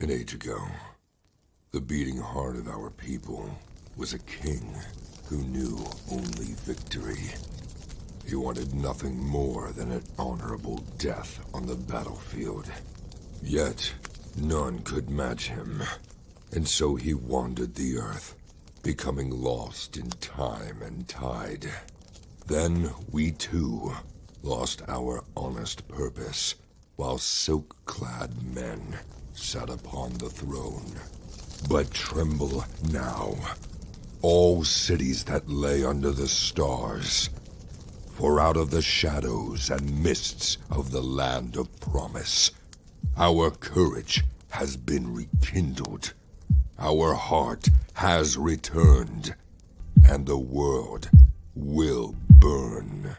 An age ago, the beating heart of our people was a king who knew only victory. He wanted nothing more than an honorable death on the battlefield. Yet, none could match him, and so he wandered the earth, becoming lost in time and tide. Then we too lost our honest purpose, while silk-clad men sat upon the throne. But tremble now, all cities that lay under the stars, for out of the shadows and mists of the land of promise, our courage has been rekindled, our heart has returned, and the world will burn.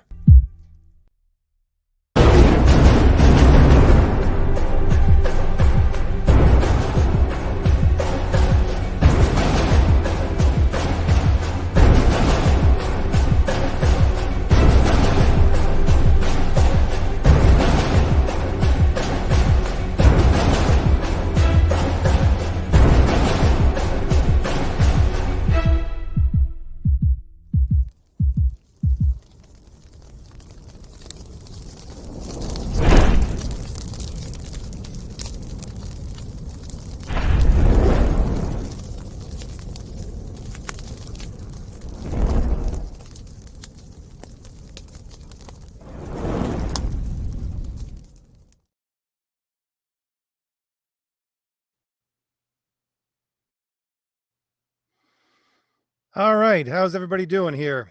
All right, how's everybody doing here?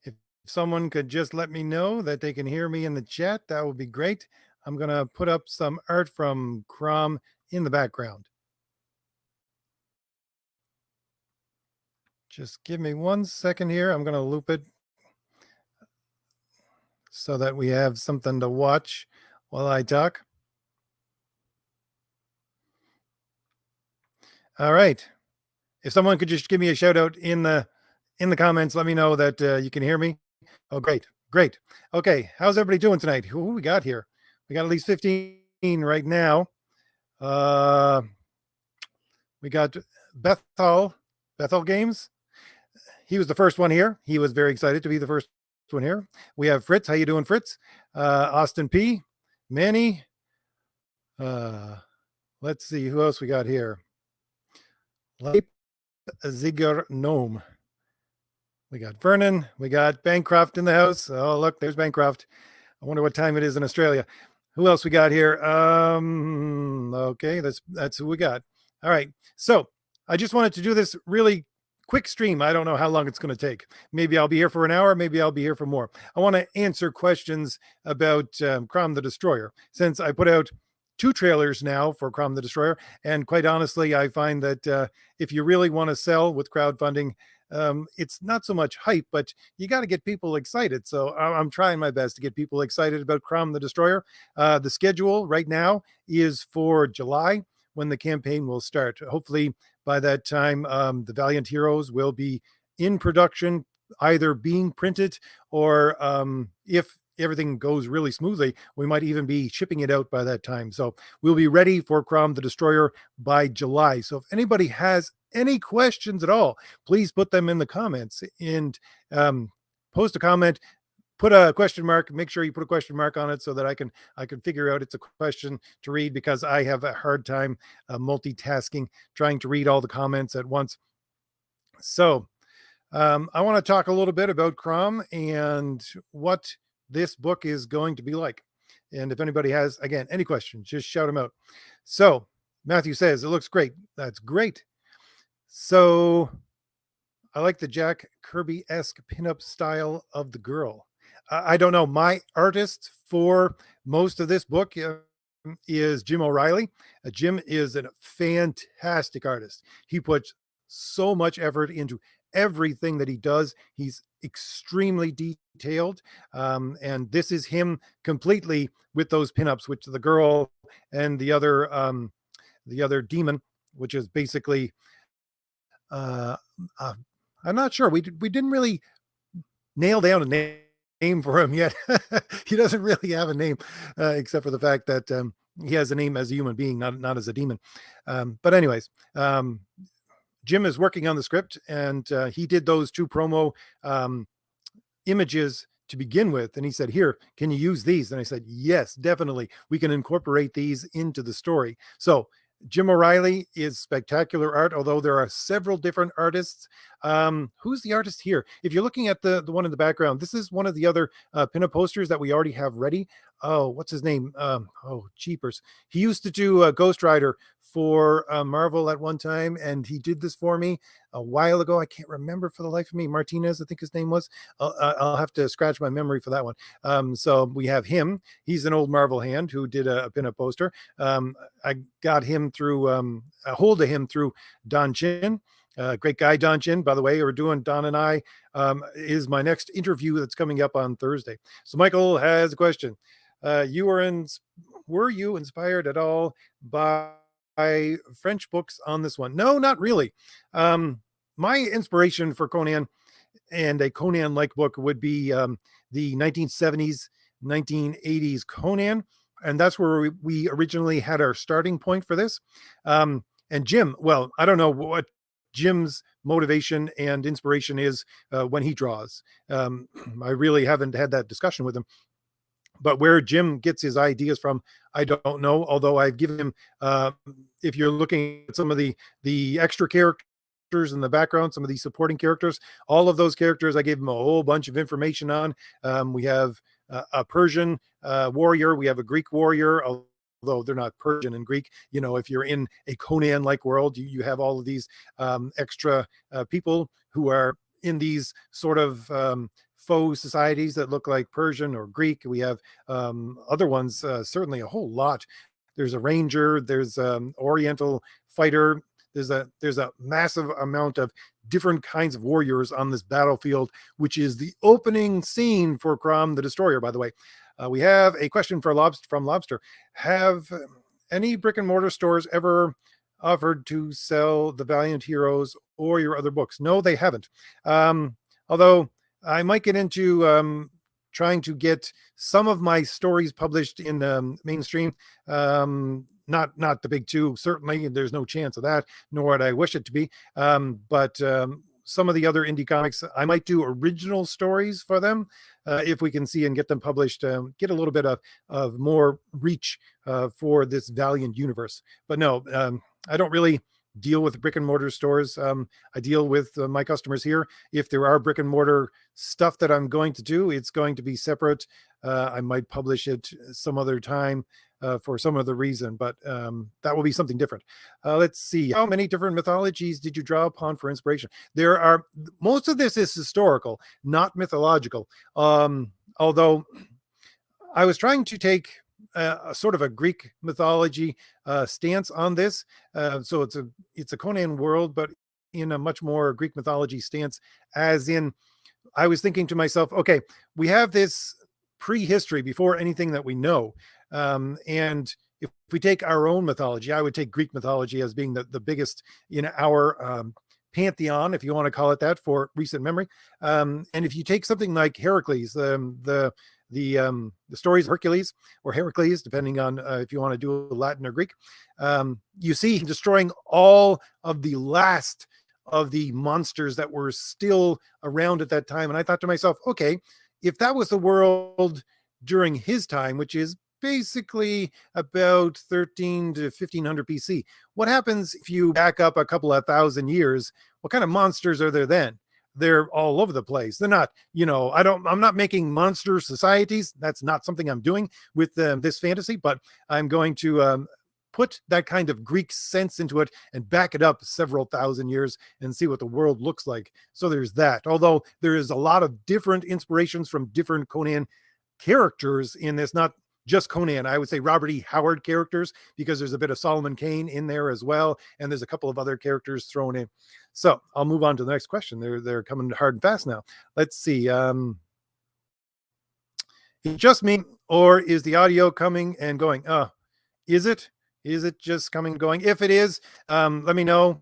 If someone could just let me know that they can hear me in the chat, that would be great. I'm going to put up some art from CROM in the background. Just give me 1 second here. I'm going to loop it so that we have something to watch while I talk. All right. If someone could just give me a shout out in the comments, let me know that you can hear me. Oh, great. Great. Okay. How's everybody doing tonight? Who we got here? We got at least 15 right now. We got Bethel Games. He was the first one here. He was very excited to be the first one here. We have Fritz. How you doing, Fritz? Austin P. Manny. Let's see who else we got here. Zigger Gnome. We got Vernon. We got Bancroft in the house. Oh, look, there's Bancroft. I wonder what time it is in Australia. Who else we got here? Okay, that's who we got. All right. So I just wanted to do this really quick stream. I don't know how long it's going to take. Maybe I'll be here for an hour. Maybe I'll be here for more. I want to answer questions about CROM the Destroyer, since I put out 2 trailers now for CROM the Destroyer. And quite honestly, I find that if you really want to sell with crowdfunding, it's not so much hype, but you got to get people excited. So I'm trying my best to get people excited about CROM the Destroyer. The schedule right now is for July, when the campaign will start. Hopefully by that time, the Valiant Heroes will be in production, either being printed or if everything goes really smoothly, we might even be shipping it out by that time. So we'll be ready for CROM the Destroyer by July. So if anybody has any questions at all, please put them in the comments and post a comment, put a question mark, make sure you put a question mark on it so that I can figure out it's a question to read, because I have a hard time multitasking, trying to read all the comments at once. So I want to talk a little bit about CROM and what this book is going to be like. And if anybody has, again, any questions, just shout them out. So Matthew says, it looks great. That's great. So I like the Jack Kirby-esque pinup style of the girl. I don't know. My artist for most of this book is Jim O'Reilly. Jim is a fantastic artist. He puts so much effort into everything that he does. He's extremely detailed, and this is him completely with those pinups, which the girl and the other demon, which is basically I'm not sure, we didn't really nail down a name for him yet. He doesn't really have a name, except for the fact that he has a name as a human being, not as a demon. But anyways, Jim is working on the script, and he did those 2 promo images to begin with, and he said, here, can you use these? And I said, yes, definitely, we can incorporate these into the story. So Jim O'Reilly is spectacular art, although there are several different artists. Who's the artist here? If you're looking at the one in the background, this is one of the other pinup posters that we already have ready. Oh, what's his name? Oh, cheapers. He used to do Ghost Rider for Marvel at one time, and he did this for me a while ago. I can't remember for the life of me. Martinez, I think his name was. I'll have to scratch my memory for that one. So we have him. He's an old Marvel hand who did a pinup poster. I got him through a hold of him through Don Chin. Great guy, Don Chin, by the way. We're doing Don and I is my next interview that's coming up on Thursday. So Michael has a question. Were you inspired at all by French books on this one? No, not really. My inspiration for Conan and a Conan-like book would be the 1970s, 1980s Conan, and that's where we originally had our starting point for this. And Jim, well, I don't know what Jim's motivation and inspiration is when he draws. I really haven't had that discussion with him. But where Jim gets his ideas from, I don't know. Although I've given him, if you're looking at some of the extra characters in the background, some of these supporting characters, all of those characters, I gave him a whole bunch of information on. We have a Persian warrior, we have a Greek warrior, although they're not Persian and Greek. You know, if you're in a Conan-like world, you have all of these extra people who are in these sort of faux societies that look like Persian or Greek. We have other ones, certainly a whole lot. There's a ranger, there's Oriental fighter, there's a massive amount of different kinds of warriors on this battlefield, which is the opening scene for CROM the Destroyer, by the way. We have a question from Lobster. Have any brick and mortar stores ever offered to sell the Valiant Heroes or your other books? No, they haven't. Although I might get into trying to get some of my stories published in mainstream. Not the big 2, certainly. There's no chance of that, nor would I wish it to be. But some of the other indie comics, I might do original stories for them if we can see and get them published, get a little bit of more reach for this Valiant universe. But no, I don't really deal with brick and mortar stores. I deal with my customers here. If there are brick and mortar stuff that I'm going to do, it's going to be separate. I might publish it some other time for some other reason, but that will be something different. Let's see. How many different mythologies did you draw upon for inspiration? There are, most of this is historical, not mythological. Although I was trying to take a sort of a Greek mythology stance on this. So it's a Conan world, but in a much more Greek mythology stance, as in, I was thinking to myself, okay, we have this prehistory before anything that we know. And if we take our own mythology, I would take Greek mythology as being the biggest in our pantheon, if you want to call it that, for recent memory. And if you take something like Heracles, the stories of Hercules or Heracles, depending on if you want to do Latin or Greek, you see him destroying all of the last of the monsters that were still around at that time. And I thought to myself, okay, if that was the world during his time, which is basically about 13 to 1500 BC, what happens if you back up a couple of thousand years? What kind of monsters are there then? They're all over the place. They're not, I'm not making monster societies. That's not something I'm doing with this fantasy, but I'm going to put that kind of Greek sense into it and back it up several thousand years and see what the world looks like. So there's that. Although there is a lot of different inspirations from different Conan characters in this, not just Conan. I would say Robert E. Howard characters, because there's a bit of Solomon Kane in there as well, and there's a couple of other characters thrown in. So I'll move on to the next question. They're coming hard and fast now. Let's see. Is it just me, or is the audio coming and going? Is it just coming and going? If it is, let me know.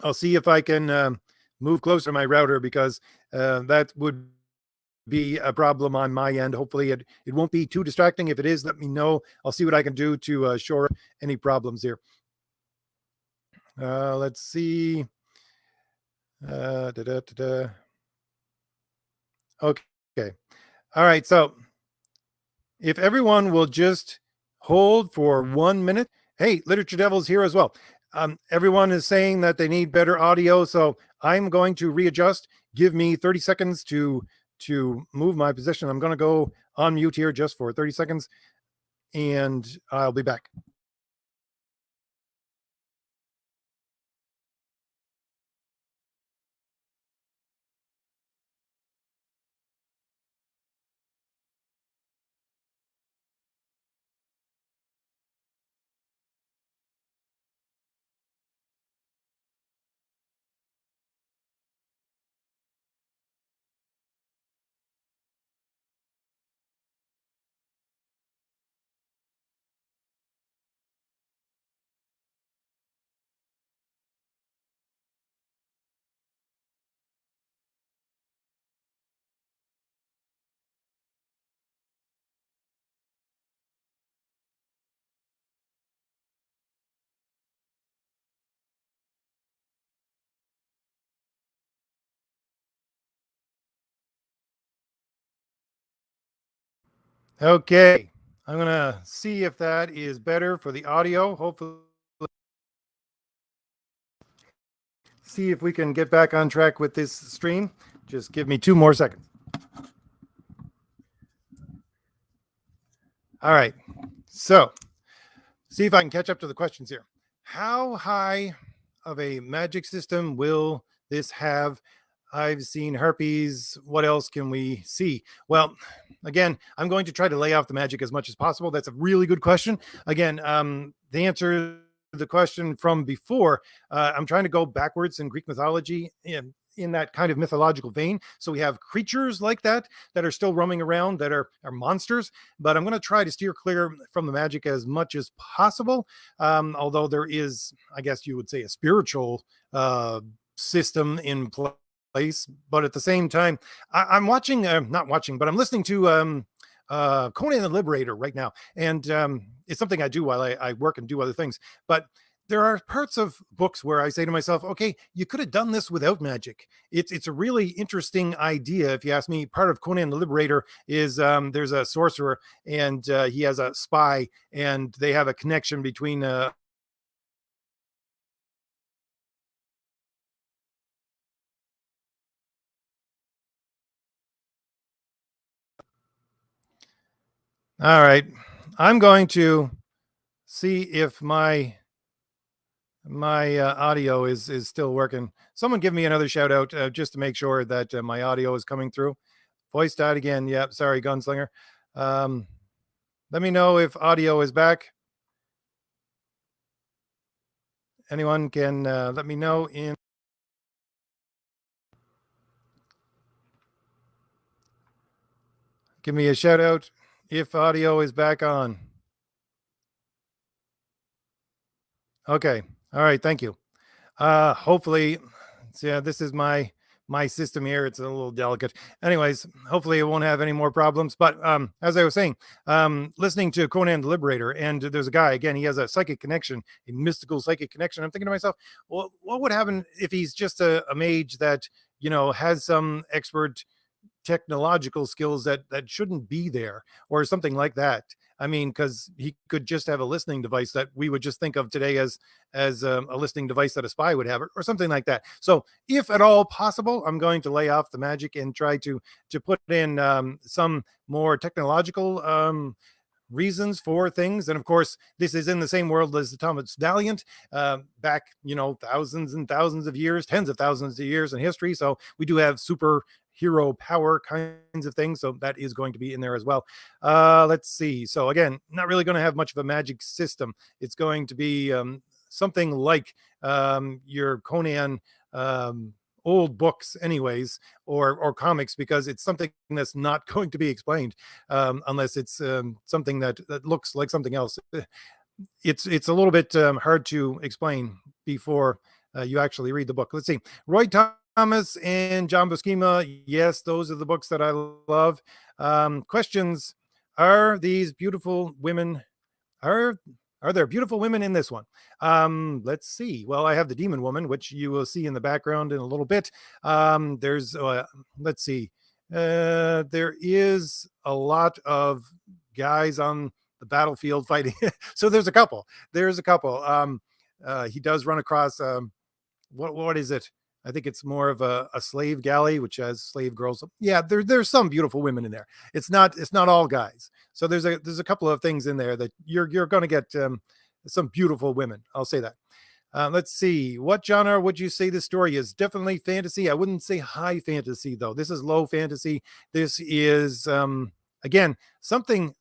I'll see if I can move closer to my router, because that would be a problem on my end. Hopefully it won't be too distracting. If it is, let me know. I'll see what I can do to shore up any problems here. Let's see. Da, da, da, da. Okay. All right. So if everyone will just hold for 1 minute. Hey, Literature Devil's here as well. Everyone is saying that they need better audio, so I'm going to readjust. Give me 30 seconds to move my position. I'm going to go on mute here just for 30 seconds, and I'll be back. Okay, I'm going to see if that is better for the audio. Hopefully, see if we can get back on track with this stream. Just give me 2 more seconds. All right. So, see if I can catch up to the questions here. How high of a magic system will this have? I've seen herpes. What else can we see? Well, again, I'm going to try to lay off the magic as much as possible. That's a really good question. Again, the answer to the question from before, I'm trying to go backwards in Greek mythology in that kind of mythological vein. So we have creatures like that are still roaming around that are monsters, but I'm going to try to steer clear from the magic as much as possible. Although there is, I guess you would say, a spiritual system in place, but at the same time, I'm watching, not watching, but I'm listening to Conan the Liberator right now, and it's something I do while I work and do other things. But there are parts of books where I say to myself, okay, you could have done this without magic. It's a really interesting idea, if you ask me. Part of Conan the Liberator is there's a sorcerer, and he has a spy, and they have a connection between all right. I'm going to see if my audio is still working. Someone give me another shout out just to make sure that my audio is coming through. Voice died again. Yep. Sorry, Gunslinger. Um, let me know if audio is back. Anyone can let me know in. Give me a shout out if audio is back on. Okay. All right. Thank you. Hopefully, yeah, this is my system here. It's a little delicate. Anyways, hopefully it won't have any more problems. But as I was saying, listening to Conan the Liberator, and there's a guy, again, he has a psychic connection, a mystical psychic connection. I'm thinking to myself, well, what would happen if he's just a mage that, has some expert technological skills that shouldn't be there, or something like that? I mean, because he could just have a listening device that we would just think of today as a listening device that a spy would have, or something like that. So if at all possible, I'm going to lay off the magic and try to put in some more technological reasons for things. And of course, this is in the same world as the Thomas Valiant, back, thousands and thousands of years, tens of thousands of years in history. So we do have superhero power kinds of things. So that is going to be in there as well. Let's see. So again, not really going to have much of a magic system. It's going to be something like your Conan old books anyways, or comics, because it's something that's not going to be explained unless it's something that looks like something else. It's a little bit hard to explain before you actually read the book. Let's see. Roy Thomas Thomas and John Buscema. Yes, those are the books that I love. Questions: are these beautiful women? Are there beautiful women in this one? Let's see. Well, I have the demon woman, which you will see in the background in a little bit. There's let's see. There is a lot of guys on the battlefield fighting. So there's a couple. There's a couple. He does run across what is it? I think it's more of a slave galley, which has slave girls. Yeah, there's some beautiful women in there. It's not all guys. So there's a couple of things in there that you're going to get some beautiful women. I'll say that. Let's see. What genre would you say this story is? Definitely fantasy. I wouldn't say high fantasy though. This is low fantasy. This is again something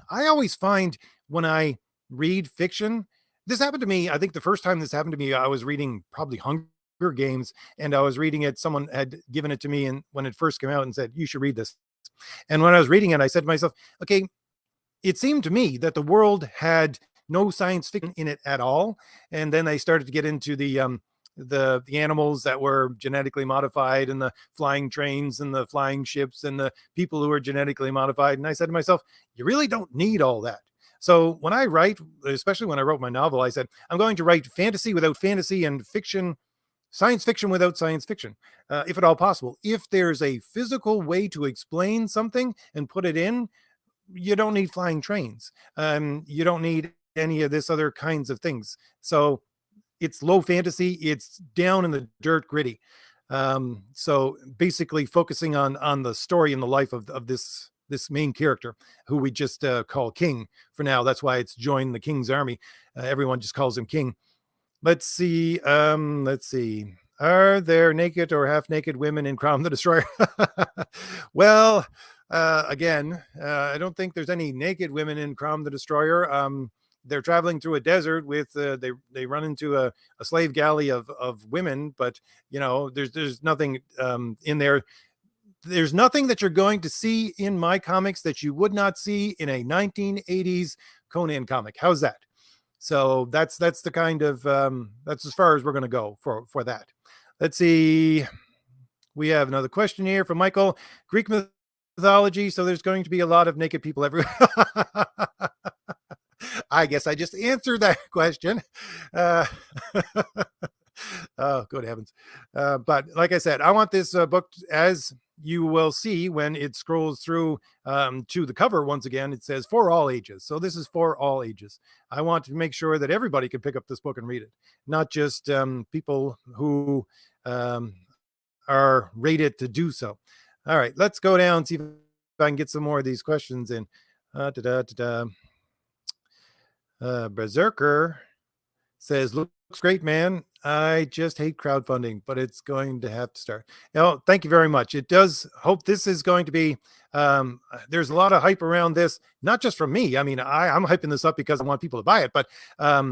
I always find when I read fiction. This happened to me. I think the first time this happened to me, I was reading probably Hunger Games, and I was reading it. Someone had given it to me, and when it first came out, and said you should read this. And when I was reading it, I said to myself, okay, it seemed to me that the world had no science fiction in it at all. And then they started to get into the animals that were genetically modified, and the flying trains, and the flying ships, and the people who are genetically modified. And I said to myself, you really don't need all that. So when I write, especially when I wrote my novel, I said, I'm going to write fantasy without fantasy, and fiction, science fiction without science fiction, if at all possible. If there's a physical way to explain something and put it in, you don't need flying trains. You don't need any of this other kinds of things. So it's low fantasy. It's down in the dirt, gritty. So basically focusing on the story and the life of this main character, who we just call King for now. That's why it's joined the King's army. Everyone just calls him King. Let's see. Let's see. Are there naked or half naked women in CROM the Destroyer? Well, again, I don't think there's any naked women in CROM the Destroyer. They're traveling through a desert with they run into a slave galley of women, but you know, there's nothing in there. There's nothing that you're going to see in my comics that you would not see in a 1980s Conan comic. How's that? So that's the kind of that's as far as we're going to go for that. Let's see. We have another question here from Michael. Greek mythology. So there's going to be a lot of naked people everywhere. I guess I just answered that question. Oh, good heavens. But like I said, I want this book, as you will see when it scrolls through to the cover once again, it says for all ages. So this is for all ages. I want to make sure that everybody can pick up this book and read it, not just people who are rated to do so. All right, let's go down and see if I can get some more of these questions in. Berserker says, looks great, man. I just hate crowdfunding, but it's going to have to start. Now, thank you very much. It does hope this is going to be, there's a lot of hype around this, not just from me. I mean, I'm hyping this up because I want people to buy it, but a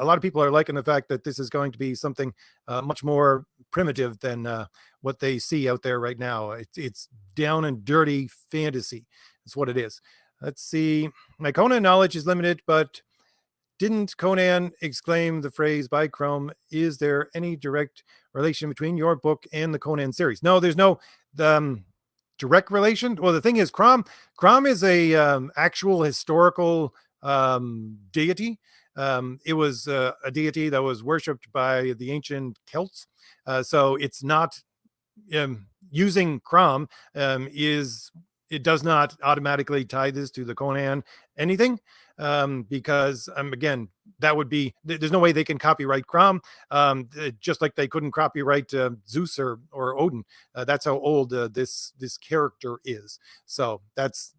lot of people are liking the fact that this is going to be something much more primitive than what they see out there right now. It's down and dirty fantasy. That's what it is. Let's see. My Conan knowledge is limited, but didn't Conan exclaim the phrase by CROM? Is there any direct relation between your book and the Conan series? No, there's no direct relation. Well, the thing is, CROM is a actual historical deity. It was a deity that was worshipped by the ancient Celts. So it's not using CROM it does not automatically tie this to the Conan anything, because again, that would be, there's no way they can copyright CROM, just like they couldn't copyright Zeus or Odin. That's how old this character is. So that's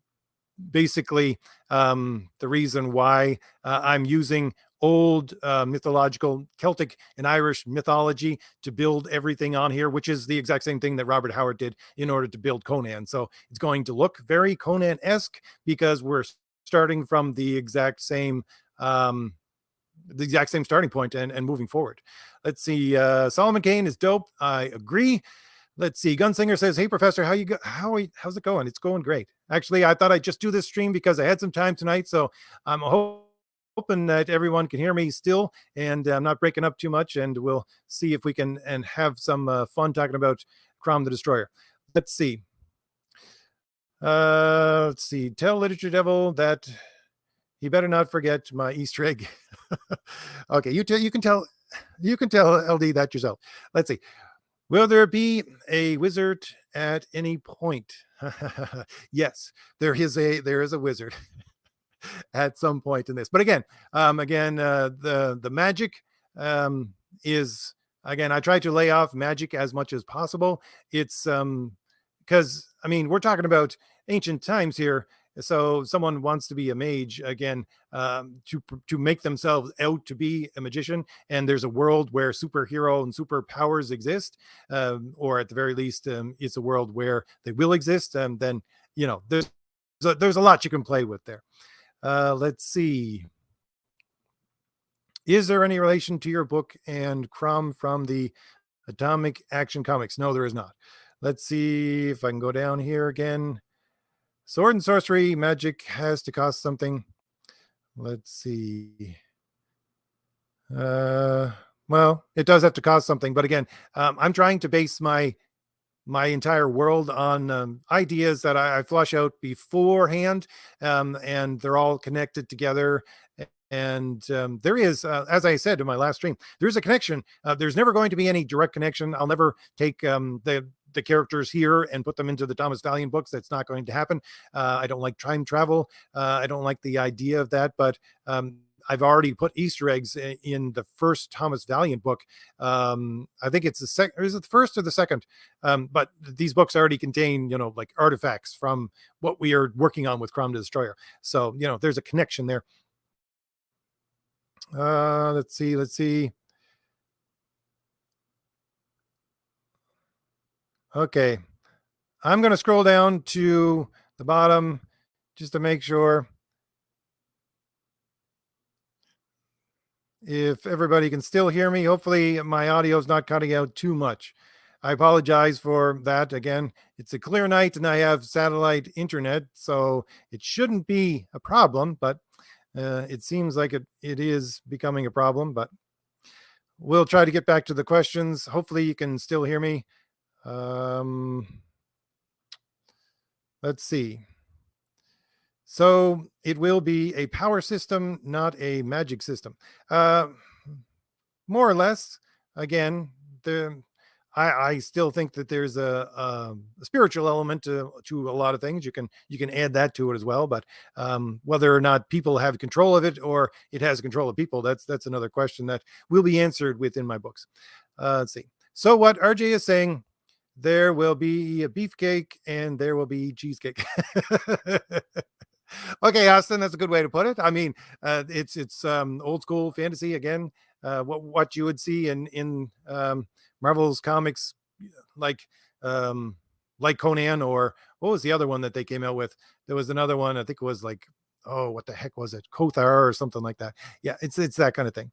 basically the reason why I'm using old mythological Celtic and Irish mythology to build everything on here, which is the exact same thing that Robert Howard did in order to build Conan. So it's going to look very Conan-esque because we're starting from the exact same starting point and moving forward. Let's see. Solomon Kane is dope. I agree. Let's see. Gunslinger says, "Hey, Professor, how's it going?" It's going great. Actually, I thought I'd just do this stream because I had some time tonight. So I'm hoping hoping that everyone can hear me still, and I'm not breaking up too much, and we'll see if we can and have some fun talking about CROM the Destroyer. Let's see. Tell Literature Devil that he better not forget my Easter egg. Okay, you can tell LD that yourself. Let's see. Will there be a wizard at any point? Yes, there is a wizard at some point in this. But again, the magic is, again, I try to lay off magic as much as possible. It's because we're talking about ancient times here. So someone wants to be a mage again, to make themselves out to be a magician, and there's a world where superhero and superpowers exist, or at the very least, it's a world where they will exist. And then there's a lot you can play with there. Let's see. Is there any relation to your book and CROM from the Atomic Action Comics? No, there is not. Let's see if I can go down here again. Sword and sorcery, magic has to cost something. Let's see. Well, it does have to cost something, but again, I'm trying to base my entire world on ideas that I flush out beforehand, and they're all connected together. And there is, as I said in my last stream, there's a connection. There's never going to be any direct connection. I'll never take the characters here and put them into the Thomas Valiant books. That's not going to happen. I don't like time travel. I don't like the idea of that, but I've already put Easter eggs in the first Thomas Valiant book. I think it's the second. Is it the first or the second? But these books already contain, like artifacts from what we are working on with CROM the Destroyer. So, there's a connection there. Let's see. Okay. I'm going to scroll down to the bottom just to make sure if everybody can still hear me. Hopefully my audio is not cutting out too much. I apologize for that. Again, it's a clear night and I have satellite internet, so it shouldn't be a problem, but it seems like it is becoming a problem. But we'll try to get back to the questions. Hopefully you can still hear me. Let's see. So it will be a power system, not a magic system. More or less. Again, I still think that there's a spiritual element to a lot of things. You can add that to it as well. But whether or not people have control of it or it has control of people, that's another question that will be answered within my books. Let's see. So what RJ is saying, there will be a beefcake and there will be cheesecake. Okay, Austin, that's a good way to put it. It's old school fantasy again. What you would see in Marvel's comics, like Conan, or what was the other one that they came out with? There was another one. I think it was like, oh, what the heck was it? Kothar or something like that. Yeah, it's that kind of thing.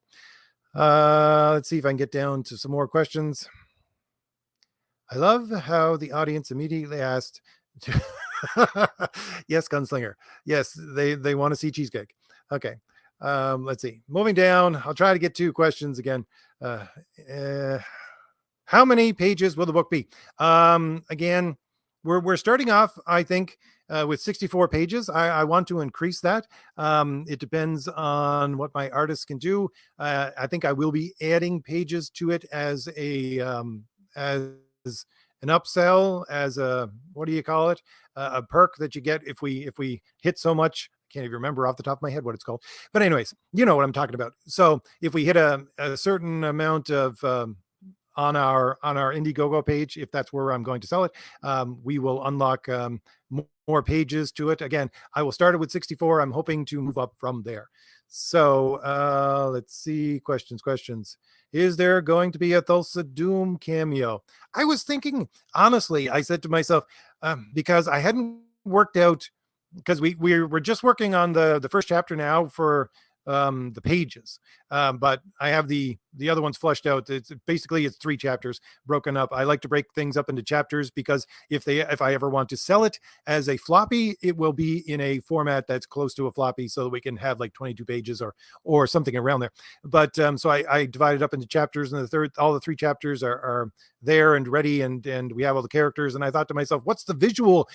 Let's see if I can get down to some more questions. I love how the audience immediately asked. Yes, Gunslinger. Yes, they want to see cheesecake. Okay. Let's see. Moving down, I'll try to get 2 questions again. How many pages will the book be? Again, we're starting off, I think, with 64 pages. I want to increase that. It depends on what my artists can do. I think I will be adding pages to it as an upsell, as a, what do you call it? A perk that you get if we hit so much. I can't even remember off the top of my head what it's called. But anyways, you know what I'm talking about. So if we hit a certain amount of on our Indiegogo page, if that's where I'm going to sell it, we will unlock more pages to it. Again, I will start it with 64. I'm hoping to move up from there. So let's see. Questions. Is there going to be a Thulsa Doom cameo? I was thinking, honestly, I said to myself, because I hadn't worked out, because we were just working on the first chapter now for the pages. But I have the other ones flushed out. It's basically, it's 3 chapters broken up. I like to break things up into chapters because if I ever want to sell it as a floppy, it will be in a format that's close to a floppy, so that we can have like 22 pages or something around there. But so I divided up into chapters, and all the 3 chapters are there and ready, and we have all the characters. And I thought to myself, what's the visual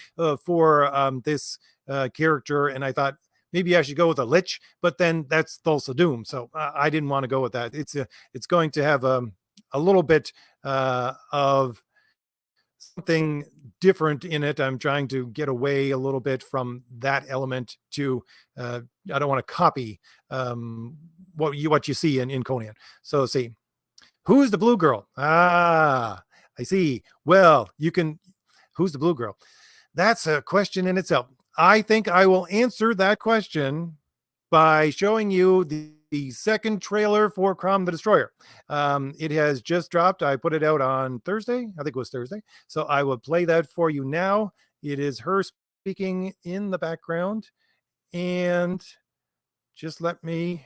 for this character? And I thought, maybe I should go with a lich, but then that's Thulsa Doom, so I didn't want to go with that. It's going to have a little bit of something different in it. I'm trying to get away a little bit from that element to I don't want to copy what you see in Conan. So see, who's the blue girl? I see. Well, who's the blue girl? That's a question in itself. I think I will answer that question by showing you the second trailer for CROM the Destroyer. It has just dropped. I put it out on Thursday. I think it was Thursday. So I will play that for you now. It is her speaking in the background. And just let me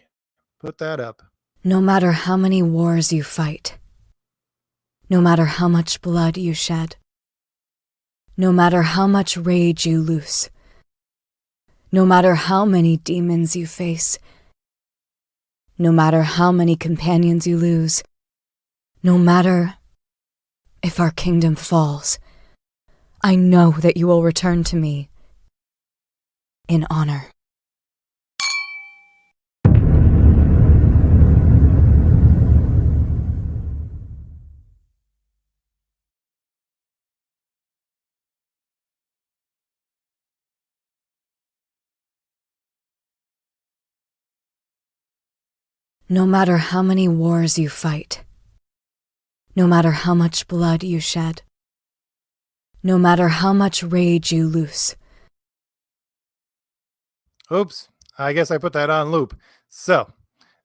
put that up. No matter how many wars you fight, no matter how much blood you shed, no matter how much rage you loose, no matter how many demons you face, no matter how many companions you lose, no matter if our kingdom falls, I know that you will return to me in honor. No matter how many wars you fight, no matter how much blood you shed, no matter how much rage you loose. Oops, I guess I put that on loop. So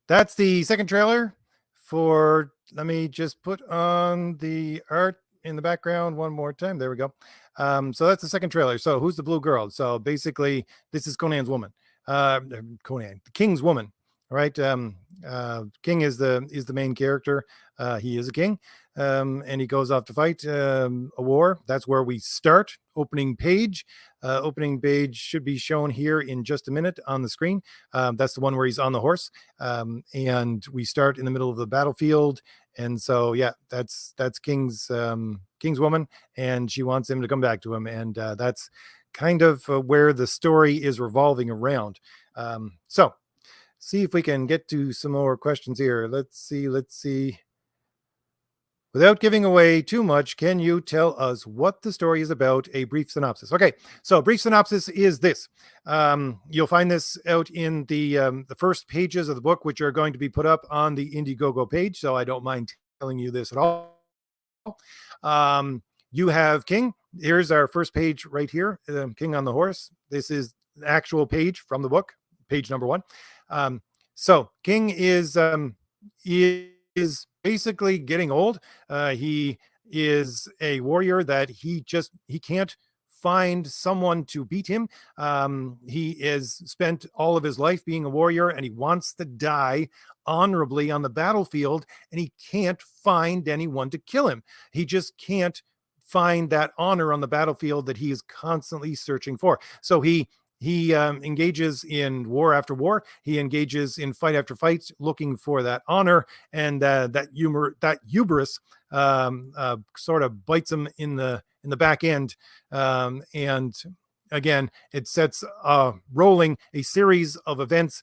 that's the second trailer for, let me just put on the art in the background one more time. There we go. So that's the second trailer. So who's the blue girl? So basically, this is Conan's woman. Conan, the king's woman. All right. King is the main character. He is a king, and he goes off to fight a war. That's where we start. Opening page. Opening page should be shown here in just a minute on the screen. That's the one where he's on the horse, and we start in the middle of the battlefield. And so, yeah, that's King's woman, and she wants him to come back to him, and that's kind of where the story is revolving around. So. See if we can get to some more questions here. Let's see. Without giving away too much, can you tell us what the story is about? A brief synopsis. Okay, so brief synopsis is this. You'll find this out in the first pages of the book, which are going to be put up on the Indiegogo page, so I don't mind telling you this at all. You have King. Here's our first page right here, King on the horse. This is the actual page from the book, page number 1. So King is basically getting old. He is a warrior that he can't find someone to beat him. He has spent all of his life being a warrior, and he wants to die honorably on the battlefield, and he can't find anyone to kill him. He just can't find that honor on the battlefield that he is constantly searching for. So he engages in war after war. He engages in fight after fight, looking for that honor, and that hubris sort of bites him in the back end. And again, it sets rolling a series of events,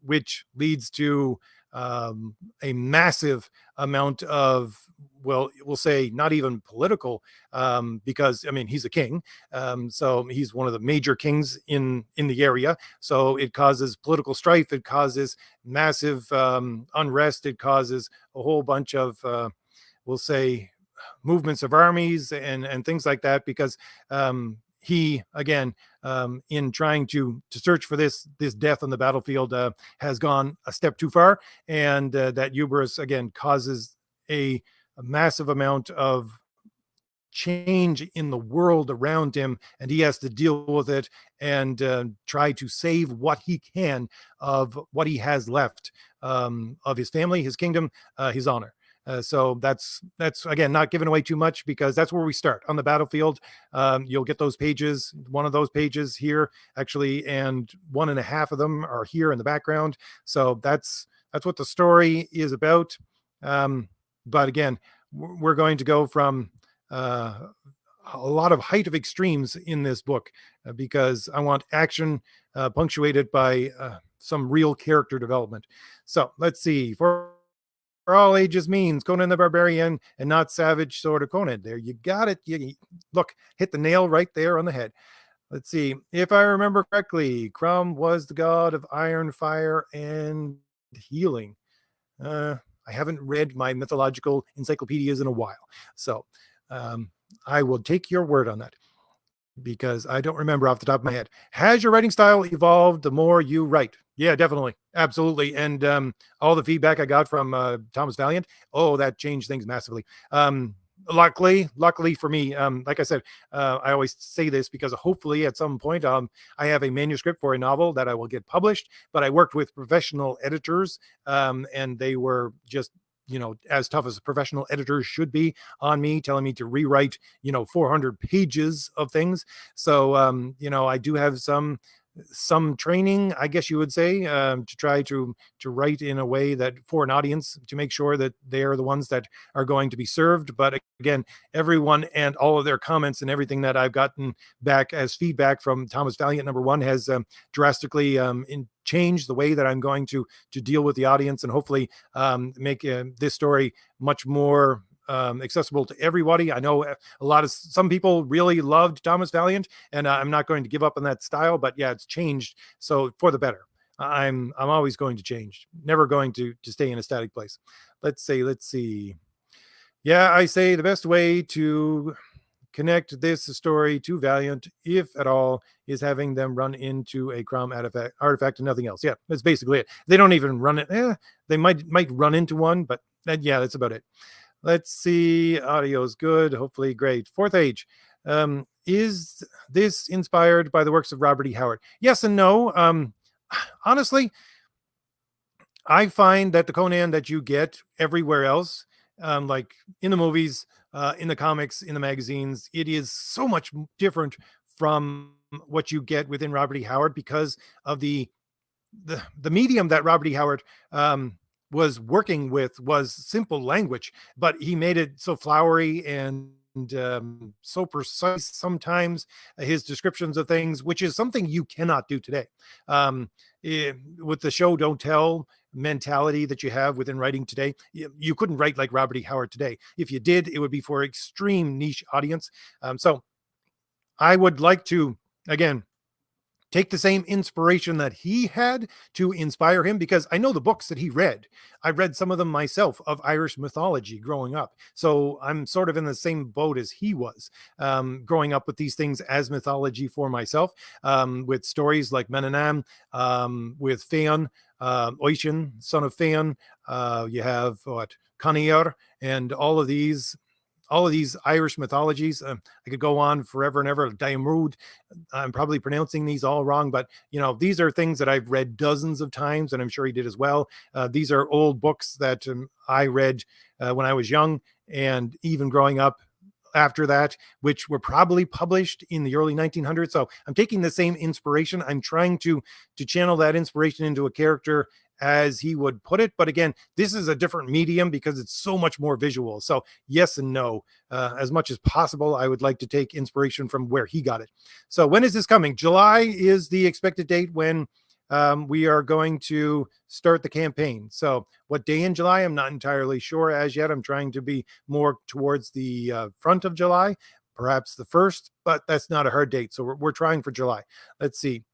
which leads to a massive amount of, well, we'll say not even political, because I mean, he's a king, so he's one of the major kings in the area, so it causes political strife, it causes massive unrest, it causes a whole bunch of we'll say movements of armies and things like that, because he again, in trying to search for this death on the battlefield, has gone a step too far, and that hubris again causes a massive amount of change in the world around him, and he has to deal with it and try to save what he can of what he has left, of his family, his kingdom, his honor. So that's again not giving away too much, because that's where we start on the battlefield. You'll get those pages, one of those pages here actually, and 1.5 of them are here in the background. So that's what the story is about. But again, we're going to go from a lot of height of extremes in this book, because I want action punctuated by some real character development. So let's see. For all ages means Conan the Barbarian, and not Savage Sword of Conan. There, you got it. You look, hit the nail right there on the head. Let's see. If I remember correctly, CROM was the god of iron, fire, and healing. I haven't read my mythological encyclopedias in a while, so I will take your word on that, because I don't remember off the top of my head. Has your writing style evolved the more you write? Yeah, definitely. Absolutely. And all the feedback I got from Thomas Valiant, oh, that changed things massively. Luckily for me, like I said, I always say this because hopefully at some point I have a manuscript for a novel that I will get published, but I worked with professional editors, and they were just, as tough as professional editors should be on me, telling me to rewrite, 400 pages of things. So, I do have some training, I guess you would say, to try to write in a way that for an audience, to make sure that they're the ones that are going to be served. But again, everyone and all of their comments and everything that I've gotten back as feedback from Thomas Valiant #1 has drastically changed the way that I'm going to deal with the audience, and hopefully make this story much more accessible to everybody. I know some people really loved Thomas Valiant, and I'm not going to give up on that style, but yeah, it's changed. So for the better. I'm always going to change, never going to stay in a static place. Let's see. Yeah, I say the best way to connect this story to Valiant, if at all, is having them run into a CROM artifact and nothing else. Yeah, that's basically it. They don't even run it. They might run into one, but yeah, that's about it. Let's see. Audio is good. Hopefully great. Fourth Age. Is this inspired by the works of Robert E. Howard? Yes and no. Honestly, I find that the Conan that you get everywhere else, like in the movies, in the comics, in the magazines, it is so much different from what you get within Robert E. Howard, because of the medium that Robert E. Howard was working with was simple language, but he made it so flowery and so precise sometimes, his descriptions of things, which is something you cannot do today. With the show don't tell mentality that you have within writing today, you couldn't write like Robert E. Howard today. If you did, it would be for extreme niche audience. So I would like to, again, take the same inspiration that he had to inspire him, because I know the books that he read. I read some of them myself of Irish mythology growing up. So I'm sort of in the same boat as he was, growing up with these things as mythology for myself, with stories like Menanam, with Féan, Oisin, son of Féan. You have Canair, and all of these Irish mythologies. I could go on forever and ever. Diarmuid, I'm probably pronouncing these all wrong, but these are things that I've read dozens of times, and I'm sure he did as well. These are old books that I read when I was young, and even growing up after that, which were probably published in the early 1900s. So I'm taking the same inspiration. I'm trying to channel that inspiration into a character as he would put it. But again, this is a different medium because it's so much more visual. So yes and no. As much as possible, I would like to take inspiration from where he got it. So when is this coming? July is the expected date when we are going to start the campaign. So what day in July, I'm not entirely sure as yet. I'm trying to be more towards the front of July, perhaps the 1st, but that's not a hard date. So we're trying for July. Let's see.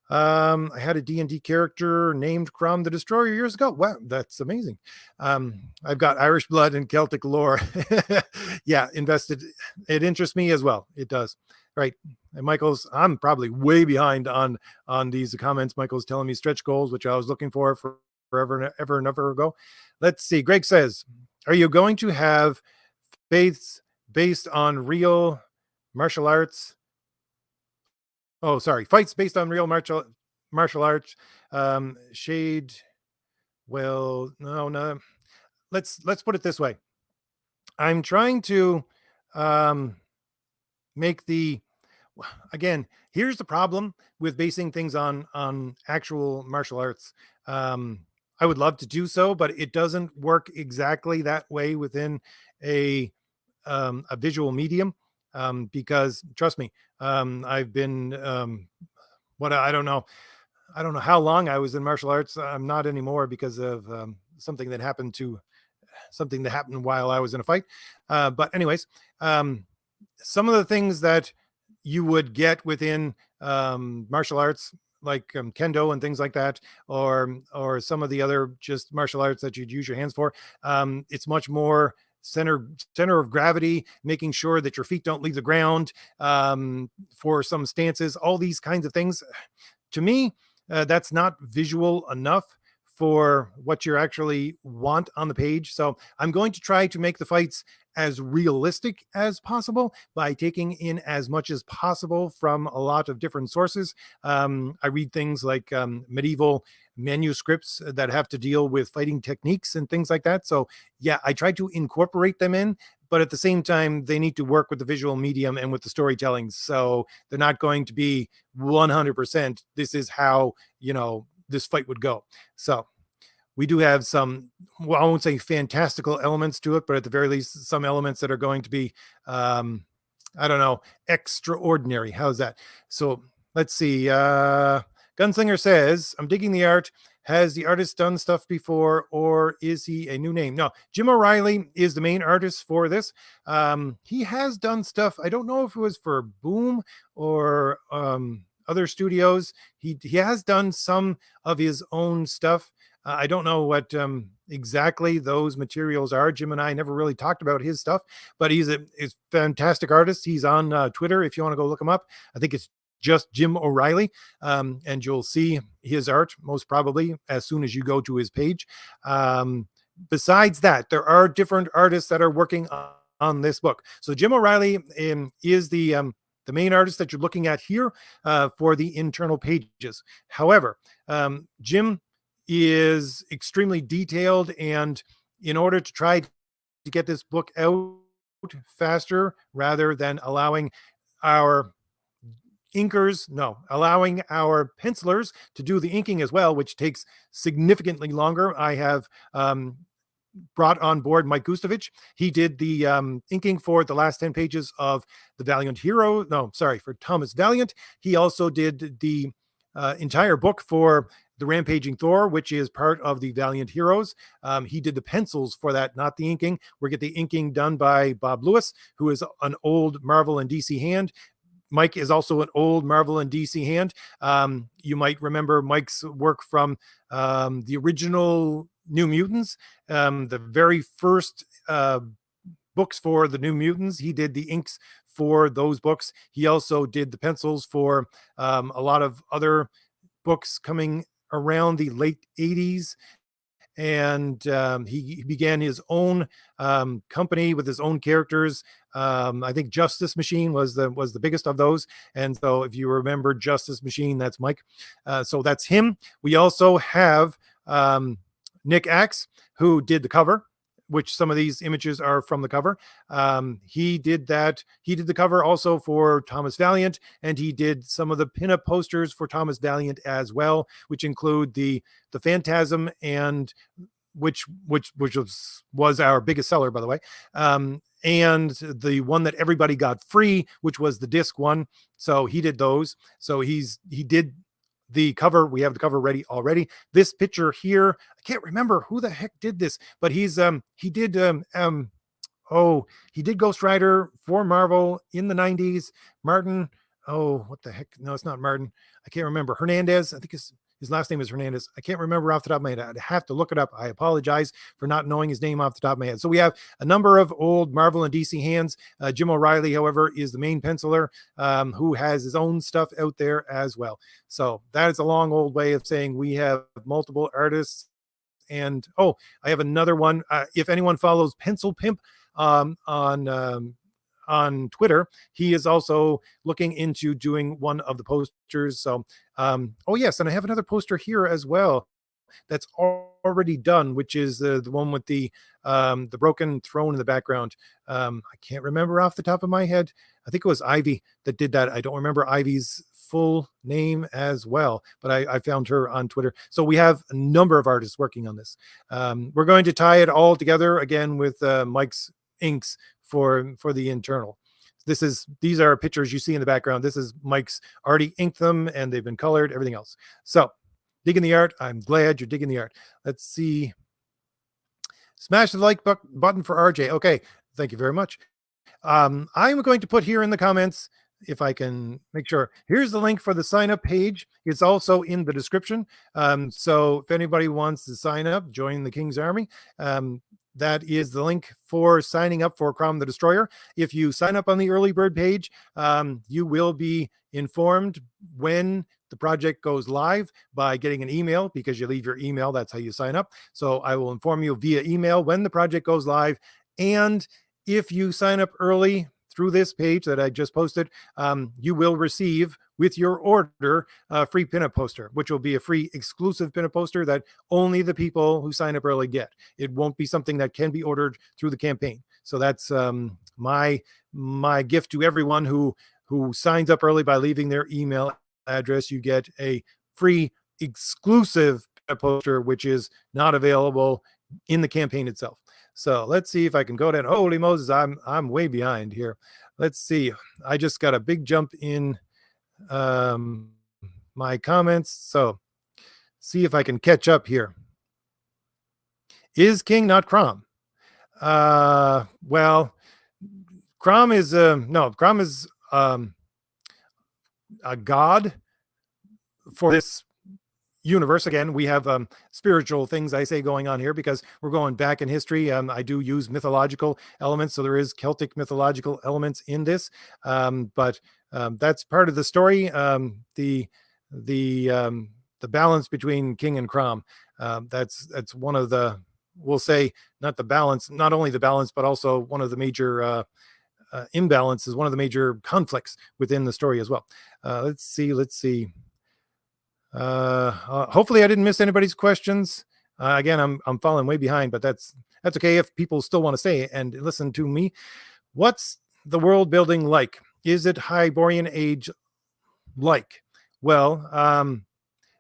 I had a D&D character named CROM the Destroyer years ago. Wow, that's amazing. I've got Irish blood and Celtic lore. Yeah, invested. It interests me as well. It does. Right. And Michael's, I'm probably way behind on these comments. Michael's telling me stretch goals, which I was looking for forever and ever ago. Let's see. Greg says, are you going to have Faith's based on real martial arts. Oh, sorry, fights based on real martial arts. Shade. Well, no. Let's put it this way. I'm trying to um, make the again. Here's the problem with basing things on actual martial arts. Um, I would love to do so, but it doesn't work exactly that way within a visual medium. Because trust me, I've been what I don't know. I don't know how long I was in martial arts. I'm not anymore because of something that happened while I was in a fight. But anyways, some of the things that you would get within martial arts, like kendo and things like that, or some of the other just martial arts that you'd use your hands for, it's much more center of gravity, making sure that your feet don't leave the ground for some stances, all these kinds of things. To me, that's not visual enough for what you actually want on the page. So I'm going to try to make the fights as realistic as possible by taking in as much as possible from a lot of different sources. I read things like medieval manuscripts that have to deal with fighting techniques and things like that. So yeah, I try to incorporate them in, but at the same time, they need to work with the visual medium and with the storytelling. So they're not going to be 100%. This is how, this fight would go. So we do have some, well, I won't say fantastical elements to it, but at the very least, some elements that are going to be, I don't know, extraordinary. How's that? So let's see. Gunslinger says, I'm digging the art. Has the artist done stuff before, or is he a new name? No, Jim O'Reilly is the main artist for this. He has done stuff. I don't know if it was for Boom or other studios. He has done some of his own stuff. I don't know what exactly those materials are. Jim and I never really talked about his stuff, but he's a fantastic artist. He's on Twitter if you want to go look him up. I think it's just Jim O'Reilly, and you'll see his art most probably as soon as you go to his page. Besides that, there are different artists that are working on this book. So Jim O'Reilly is the main artist that you're looking at here for the internal pages. However, Jim is extremely detailed, and in order to try to get this book out faster, rather than allowing our pencilers to do the inking as well, which takes significantly longer, I have brought on board Mike Gustovich. He did the inking for the last 10 pages of the Valiant Hero. No, sorry, for Thomas Valiant. He also did the entire book for the Rampaging Thor, which is part of the Valiant Heroes. He did the pencils for that, not the inking. We get the inking done by Bob Lewis, who is an old Marvel and DC hand. Mike is also an old Marvel and DC hand. You might remember Mike's work from the original New Mutants, the very first books for the New Mutants. He did the inks for those books. He also did the pencils for a lot of other books coming around the late 80s. And he began his own company with his own characters. I think Justice Machine was the biggest of those. And so if you remember Justice Machine, that's Mike. So that's him. We also have Nick Axe, who did the cover, which some of these images are from the cover. He did that. He did the cover also for Thomas Valiant, and he did some of the pinup posters for Thomas Valiant as well, which include the Phantasm, and which was our biggest seller, by the way. And the one that everybody got free, which was the disc one. So he did those. So he did the cover. We have the cover ready already. This picture here, I can't remember who the heck did this, but he did Ghost Rider for Marvel in the 90s. Martin, what the heck? No, it's not Martin. I can't remember. Hernandez, I think his last name is Hernandez. I can't remember off the top of my head. I'd have to look it up. I apologize for not knowing his name off the top of my head. So we have a number of old Marvel and DC hands. Jim O'Reilly, however, is the main penciler who has his own stuff out there as well. So that is a long old way of saying we have multiple artists. And I have another one. If anyone follows Pencil Pimp on on Twitter. He is also looking into doing one of the posters. So, oh yes, and I have another poster here as well that's already done, which is the one with the broken throne in the background. I can't remember off the top of my head. I think it was Ivy that did that. I don't remember Ivy's full name as well, but I found her on Twitter. So we have a number of artists working on this. We're going to tie it all together again with Mike's inks for the internal. These are pictures you see in the background. This is Mike's already inked them and they've been colored, everything else. So digging the art. I'm glad you're digging the art. Let's see. Smash the like button for RJ. Okay. Thank you very much. I'm going to put here in the comments, if I can make sure. Here's the link for the sign up page. It's also in the description. So if anybody wants to sign up, join the King's Army, that is the link for signing up for CROM the Destroyer. If you sign up on the early bird page, you will be informed when the project goes live by getting an email, because you leave your email. That's how you sign up. So I will inform you via email when the project goes live. And if you sign up early through this page that I just posted, you will receive with your order a free pinup poster, which will be a free exclusive pinup poster that only the people who sign up early get. It won't be something that can be ordered through the campaign. So that's my gift to everyone who signs up early by leaving their email address. You get a free exclusive poster, which is not available in the campaign itself. So let's see if I can go down. Holy Moses, I'm way behind here. Let's see. I just got a big jump in my comments. So see if I can catch up here. Is King not CROM? Well, CROM is no, CROM is a god for this universe. Again, we have spiritual things, I say, going on here because we're going back in history. I do use mythological elements, so there is Celtic mythological elements in this, but that's part of the story. The balance between King and CROM, that's one of the, we'll say, not only the balance, but also one of the major imbalance, is one of the major conflicts within the story as well. Let's see. Hopefully I didn't miss anybody's questions. Again, I'm falling way behind, but that's okay if people still want to stay and listen to me. What's the world building like? Is it Hyborian Age like? Well,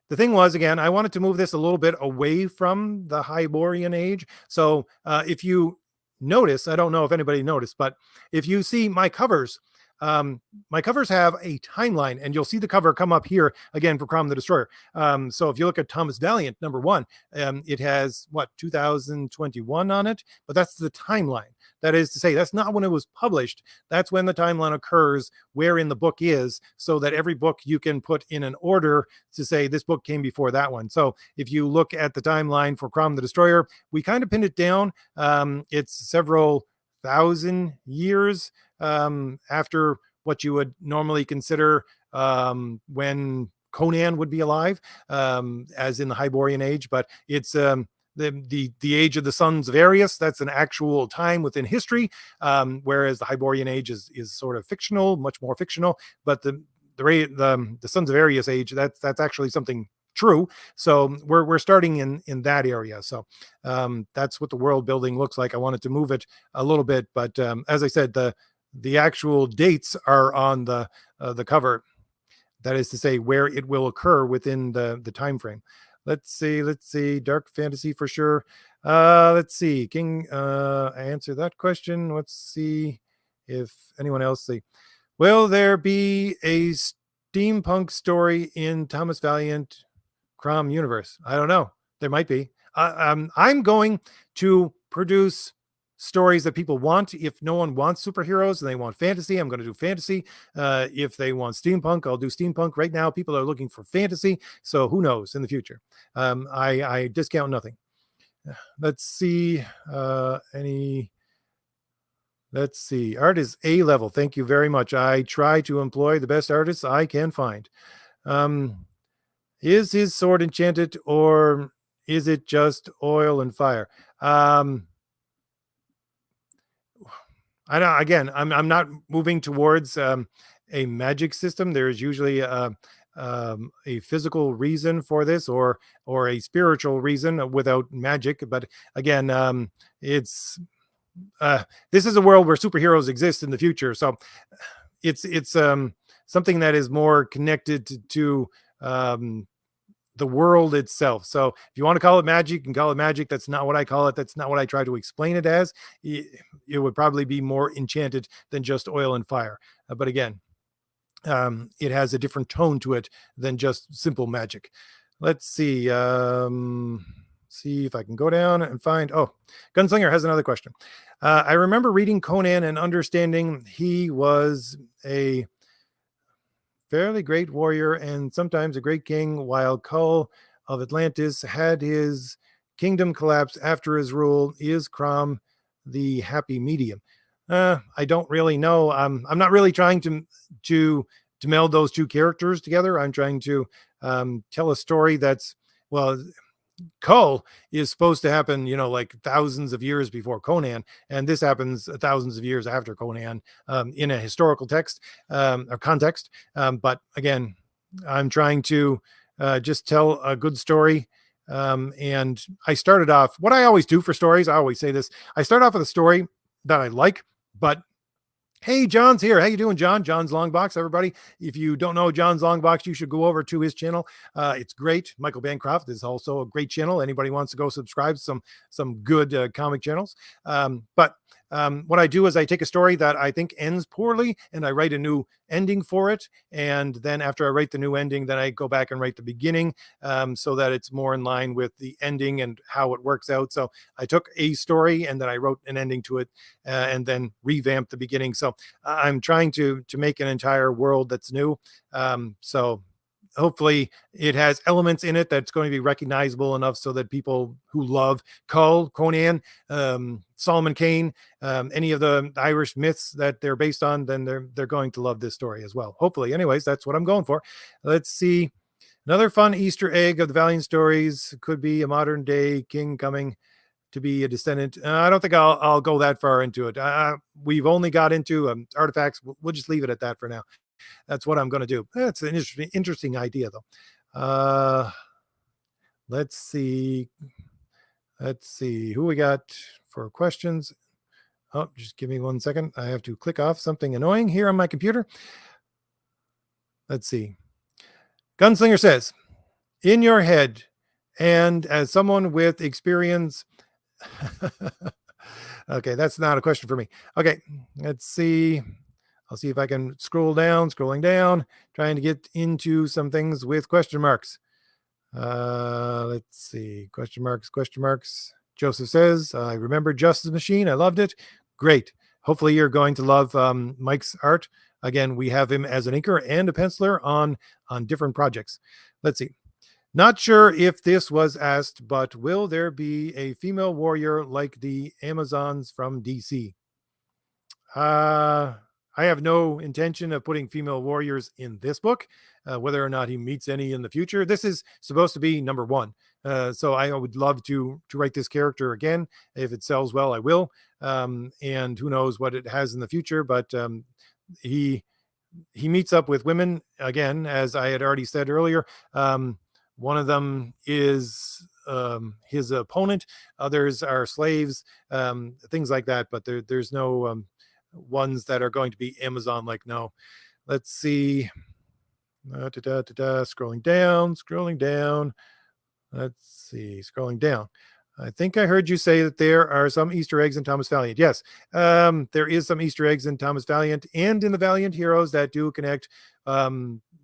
the thing was, again, I wanted to move this a little bit away from the Hyborian Age. So if you notice, I don't know if anybody noticed, but if you see my covers have a timeline, and you'll see the cover come up here again for CROM the Destroyer. So if you look at Thomas Valiant #1, it has 2021 on it, but that's the timeline. That is to say, that's not when it was published. That's when the timeline occurs, wherein the book is, so that every book you can put in an order to say this book came before that one. So if you look at the timeline for CROM the Destroyer, we kind of pinned it down. It's several thousand years after what you would normally consider when Conan would be alive, as in the Hyborian Age, but it's the age of the sons of Arius. That's an actual time within history, whereas the Hyborian Age is sort of fictional, much more fictional. But the sons of Arius age, that's actually something true. So we're starting in that area. So that's what the world building looks like. I wanted to move it a little bit, but as I said, the actual dates are on the cover. That is to say, where it will occur within the time frame. Let's see. Dark fantasy for sure. Let's see. King, answer that question. Let's see if anyone else see. Will there be a steampunk story in Thomas Valiant CROM universe? I don't know. There might be. I'm going to produce stories that people want. If no one wants superheroes and they want fantasy, I'm going to do fantasy. If they want steampunk, I'll do steampunk. Right now, people are looking for fantasy, so who knows in the future? I discount nothing. Let's see. Let's see. Art is A level. Thank you very much. I try to employ the best artists I can find. Is his sword enchanted, or is it just oil and fire? I I know, again, I'm not moving towards a magic system. There's usually a physical reason for this, or a spiritual reason without magic. But again, it's this is a world where superheroes exist in the future, so it's something that is more connected to the world itself. So if you want to call it magic, you can call it magic. That's not what I call it. That's not what I try to explain it as. It would probably be more enchanted than just oil and fire. But again, it has a different tone to it than just simple magic. Let's see. See if I can go down and find. Oh, Gunslinger has another question. I remember reading Conan and understanding he was a fairly great warrior and sometimes a great king, while Kull of Atlantis had his kingdom collapse after his rule. Is CROM the happy medium? I don't really know. I'm not really trying to meld those two characters together. I'm trying to tell a story that's, well, Kull is supposed to happen, like thousands of years before Conan, and this happens thousands of years after Conan, in a historical text or context. But again, I'm trying to just tell a good story. And I started off, what I always do for stories, I always say this, I start off with a story that I like, but hey, John's here. How you doing, John? John's Longbox, everybody. If you don't know John's Longbox, you should go over to his channel. It's great. Michael Bancroft is also a great channel. Anybody wants to go subscribe to some good comic channels. But what I do is I take a story that I think ends poorly and I write a new ending for it. And then after I write the new ending, then I go back and write the beginning, so that it's more in line with the ending and how it works out. So I took a story and then I wrote an ending to it, and then revamped the beginning. So I'm trying to make an entire world that's new. So hopefully it has elements in it that's going to be recognizable enough so that people who love Kull, Conan, Solomon Kane, any of the Irish myths that they're based on, then they're going to love this story as well. Hopefully. Anyways, that's what I'm going for. Let's see. Another fun Easter egg of the Valiant stories could be a modern day king coming to be a descendant. I don't think I'll go that far into it. We've only got into artifacts. We'll just leave it at that for now. That's what I'm going to do. That's an interesting idea, though. Let's see. Who we got for questions. Oh, just give me 1 second. I have to click off something annoying here on my computer. Let's see. Gunslinger says, in your head, and as someone with experience. Okay, that's not a question for me. Okay, let's see. I'll see if I can scrolling down, trying to get into some things with question marks. Let's see. Question marks. Joseph says, I remember Justice Machine. I loved it. Great. Hopefully you're going to love Mike's art. Again, we have him as an inker and a penciler on different projects. Let's see. Not sure if this was asked, but will there be a female warrior like the Amazons from DC? I have no intention of putting female warriors in this book, whether or not he meets any in the future. This is supposed to be number 1. So I would love to write this character again. If it sells well, I will. And who knows what it has in the future, but he meets up with women again, as I had already said earlier. One of them is his opponent. Others are slaves, things like that. But there's no ones that are going to be Amazon like. No. Let's see. Scrolling down. Let's see. Scrolling down. I think I heard you say that there are some Easter eggs in Thomas Valiant. Yes, there is some Easter eggs in Thomas Valiant and in the Valiant Heroes that do connect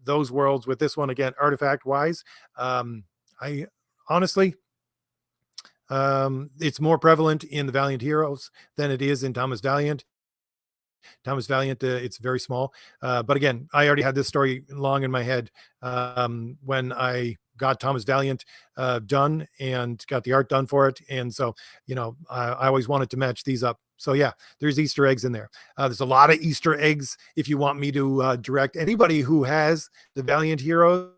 those worlds with this one, again, artifact wise. I honestly, it's more prevalent in the Valiant Heroes than it is in Thomas Valiant. Thomas Valiant, it's very small. But again, I already had this story long in my head when I got Thomas Valiant done and got the art done for it. And so, I always wanted to match these up. So yeah, there's Easter eggs in there. There's a lot of Easter eggs. If you want me to direct anybody who has the Valiant Heroes,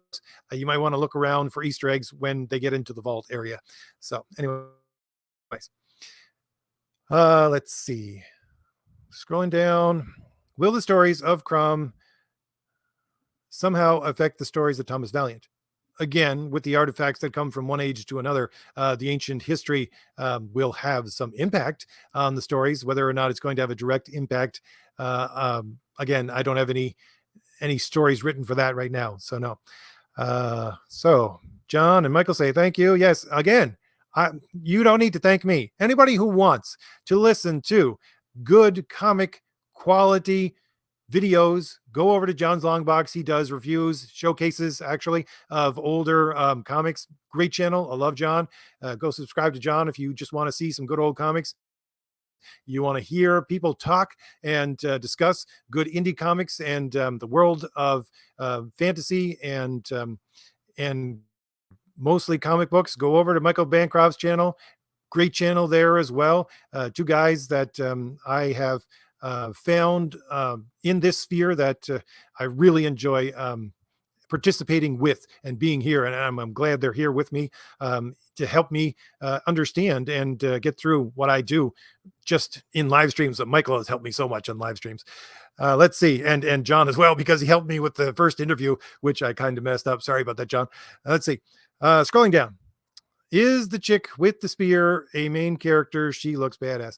you might want to look around for Easter eggs when they get into the vault area. So anyways, let's see. Scrolling down. Will the stories of CROM somehow affect the stories of Thomas Valiant? Again, with the artifacts that come from one age to another, the ancient history will have some impact on the stories. Whether or not it's going to have a direct impact, again, I don't have any stories written for that right now, so no. So John and Michael say thank you. Yes, again, you don't need to thank me. Anybody who wants to listen to good comic quality videos, go over to John's Long Box. He does reviews, showcases actually of older comics. Great channel. I love John. Go subscribe to John if you just want to see some good old comics. You want to hear people talk and discuss good indie comics and the world of fantasy and mostly comic books. Go over to Michael Bancroft's channel. Great channel there as well. Two guys that I have found in this sphere that I really enjoy participating with and being here. And I'm glad they're here with me to help me understand and get through what I do just in live streams. That Michael has helped me so much on live streams. Let's see. And John as well, because he helped me with the first interview, which I kind of messed up. Sorry about that, John. Let's see. Scrolling down. Is the chick with the spear a main character? She looks badass.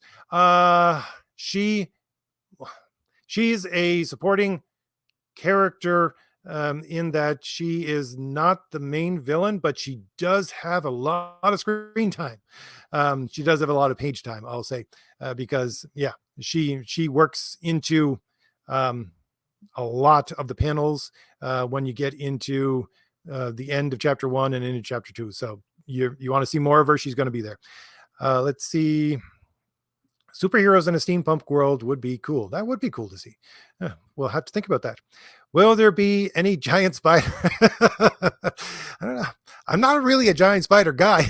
She's a supporting character in that she is not the main villain, but she does have a lot of screen time. She does have a lot of page time, I'll say, because yeah, she works into a lot of the panels when you get into the end of chapter 1 and into chapter 2. So you want to see more of her, she's going to be there. Let's see. Superheroes in a steampunk world would be cool. That would be cool to see. We'll have to think about that. Will there be any giant spider? I don't know. I'm not really a giant spider guy.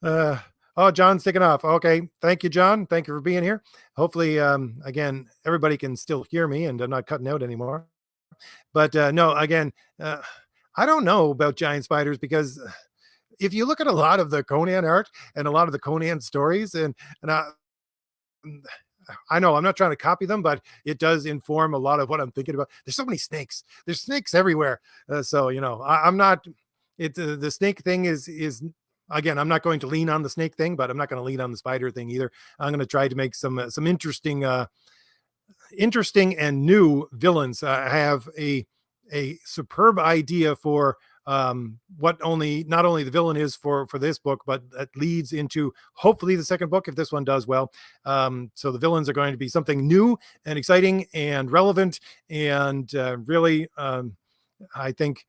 Oh, John's taking off. Okay. Thank you, John. Thank you for being here. Hopefully, again, everybody can still hear me and I'm not cutting out anymore. But no, again, I don't know about giant spiders because if you look at a lot of the Conan art and a lot of the Conan stories, and I know I'm not trying to copy them, but it does inform a lot of what I'm thinking about. There's so many snakes. There's snakes everywhere. So, you know, I'm not, the snake thing is again, I'm not going to lean on the snake thing, but I'm not going to lean on the spider thing either. I'm going to try to make some interesting and new villains. I have a superb idea for what not only the villain is for this book, but that leads into hopefully the second book if this one does well. So the villains are going to be something new and exciting and relevant and really, I think,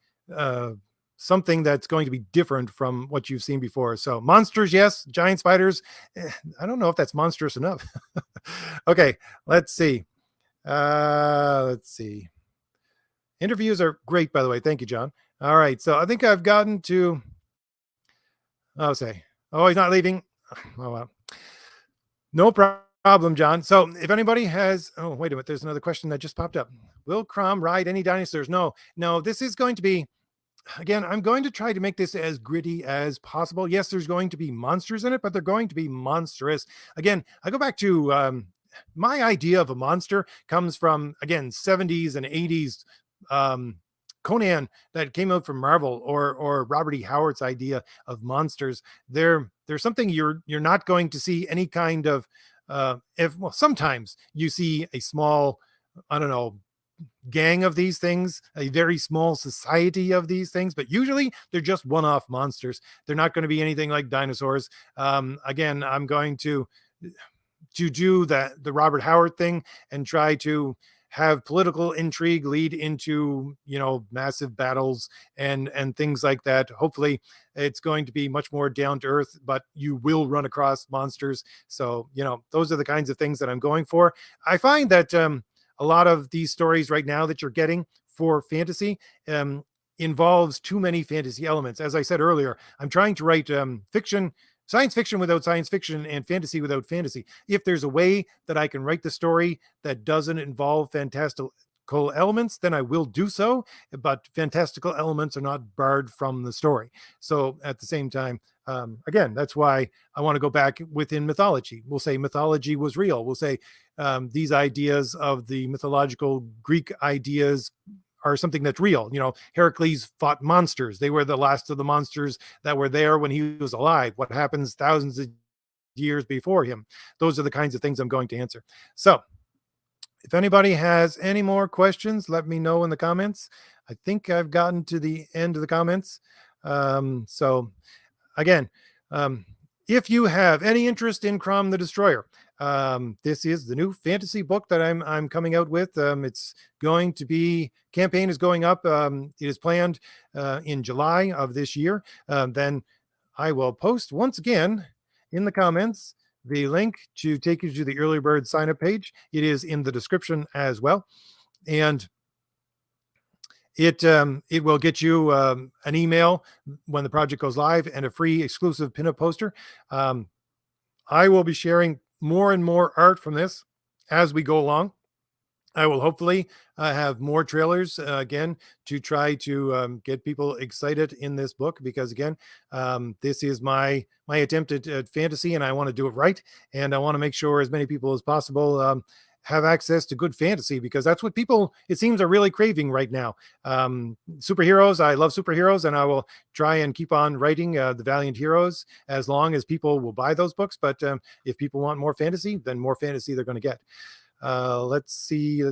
something that's going to be different from what you've seen before. So monsters, yes. Giant spiders, I don't know if that's monstrous enough. Okay, let's see. Interviews are great, by the way. Thank you, John. All right, so I think I've gotten to, oh, he's not leaving. Oh, well. No problem, John. So if anybody has, oh, wait a minute, there's another question that just popped up. Will CROM ride any dinosaurs? No, this is going to be, again, I'm going to try to make this as gritty as possible. Yes, there's going to be monsters in it, but they're going to be monstrous. Again, I go back to my idea of a monster comes from, again, 70s and 80s Conan that came out from Marvel or Robert E. Howard's idea of monsters. There's something you're not going to see any kind of sometimes you see a small, I don't know, gang of these things, a very small society of these things, but usually they're just one-off monsters. They're not going to be anything like dinosaurs. Again, I'm going to do the Robert Howard thing and try to have political intrigue lead into, massive battles and things like that. Hopefully it's going to be much more down to earth, but you will run across monsters. So, those are the kinds of things that I'm going for. I find that a lot of these stories right now that you're getting for fantasy involves too many fantasy elements. As I said earlier, I'm trying to write science fiction without science fiction and fantasy without fantasy. If there's a way that I can write the story that doesn't involve fantastical elements, then I will do so, but fantastical elements are not barred from the story. So at the same time, again, that's why I want to go back within mythology. We'll say mythology was real. We'll say these ideas of the mythological Greek ideas are something that's real. You know, Heracles fought monsters. They were the last of the monsters that were there when he was alive. What happens thousands of years before him? Those are the kinds of things I'm going to answer. So if anybody has any more questions, let me know in the comments. I think I've gotten to the end of the comments. So again, if you have any interest in CROM the Destroyer, this is the new fantasy book that I'm coming out with. It's going to be, campaign is going up. It is planned in July of this year. Then I will post once again in the comments the link to take you to the early bird sign up page. It is in the description as well. And it will get you an email when the project goes live and a free exclusive pinup poster. I will be sharing more and more art from this as we go along. I will hopefully have more trailers again to try to get people excited in this book, because again, this is my attempt at fantasy, and I want to do it right, and I want to make sure as many people as possible have access to good fantasy, because that's what people, it seems, are really craving right now. Superheroes, I love superheroes, and I will try and keep on writing the Valiant Heroes as long as people will buy those books. But if people want more fantasy, then more fantasy they're going to get. Let's see.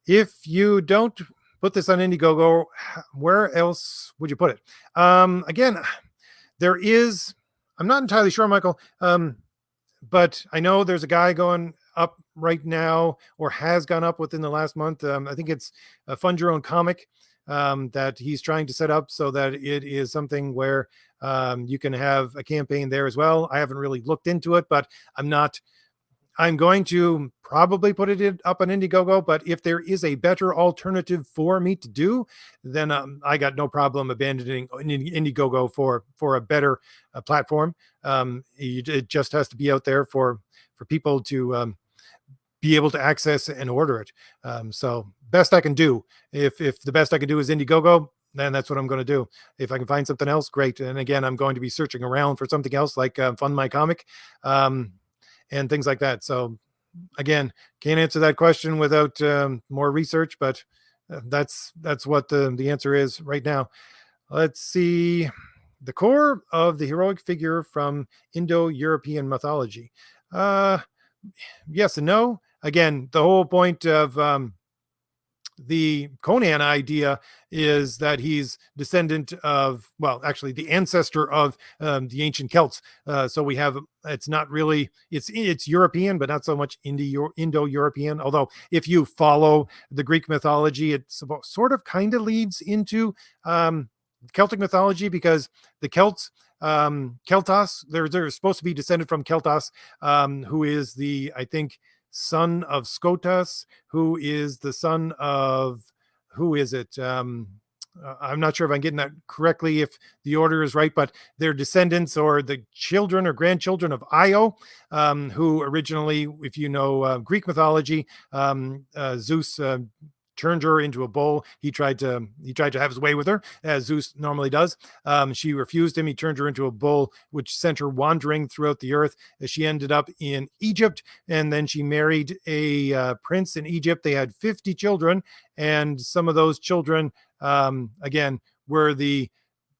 If you don't put this on Indiegogo, where else would you put it? Again, there is, I'm not entirely sure, Michael, but I know there's a guy going up right now, or has gone up within the last month. I think it's a Fund Your Own Comic that he's trying to set up so that it is something where you can have a campaign there as well. I haven't really looked into it, but I'm going to probably put it up on Indiegogo, but if there is a better alternative for me to do, then I got no problem abandoning Indiegogo for a better platform. It just has to be out there for people to be able to access and order it. So best I can do. If the best I can do is Indiegogo, then that's what I'm going to do. If I can find something else, great. And again, I'm going to be searching around for something else like Fund My Comic. And things like that. So again, can't answer that question without more research, but that's what the answer is right now. Let's see. The core of the heroic figure from Indo-European mythology. Yes and no. Again, the whole point of the Conan idea is that he's descendant of, well, actually the ancestor of the ancient Celts. So we have, it's not really, it's European, but not so much Indo-European. Although if you follow the Greek mythology, it sort of kind of leads into Celtic mythology, because the Celts, Keltos, they're supposed to be descended from Keltos, who is the, I think, son of Scotus, who is the son of, who is it? I'm not sure if I'm getting that correctly, if the order is right, but they're descendants or the children or grandchildren of Io, who originally, if you know Greek mythology, Zeus turned her into a bull. He tried to have his way with her, as Zeus normally does. She refused him. He turned her into a bull, which sent her wandering throughout the earth. She ended up in Egypt, and then she married a prince in Egypt. They had 50 children, and some of those children, again, were the